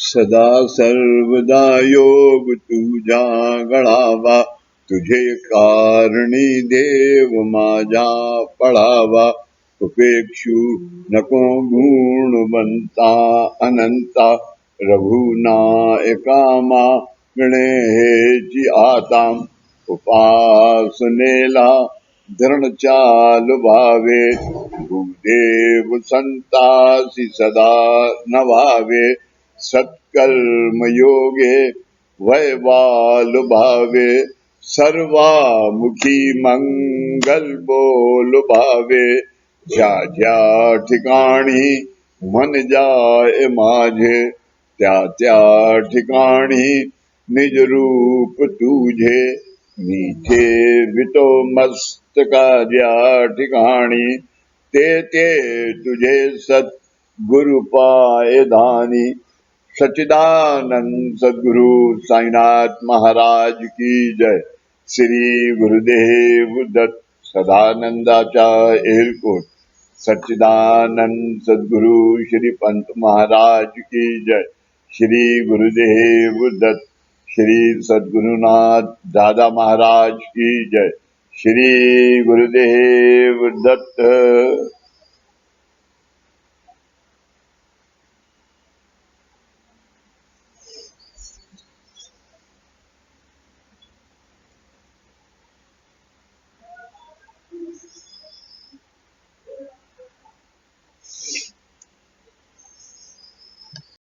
सदा सर्वदा योग तुझा गळावा, तुझे कारणी देव माझा पळावा. उपेक्षू नको गुणवंता अनंता, रघुनायका मागणे हेची आता. उपासनेला धरण चाल व्हावे, भूदेव संतासी सदा नवावे. सत्कर्म योगे वैवाल भावे, सर्वामुखी मंगल बोल भावे. ज्या ज्या ठिकाणी मन जाय माझे, त्या त्या ठिकाणी निज रूप तुझे. मी ठेवितो मस्तका ज्या ठिकाणी, ते ते तुझे सद्गुरु पाय धानी. सच्चिदानंद सद्गुरु साईनाथ महाराज की जय. श्री गुरुदेव दत्त सदानंदाचा एलकोट. सच्चिदानंद सद्गुरु श्री पंत महाराज की जय. श्री गुरुदेव दत्त श्री सद्गुरुनाथ दादा महाराज की जय. श्री गुरुदेव दत्त.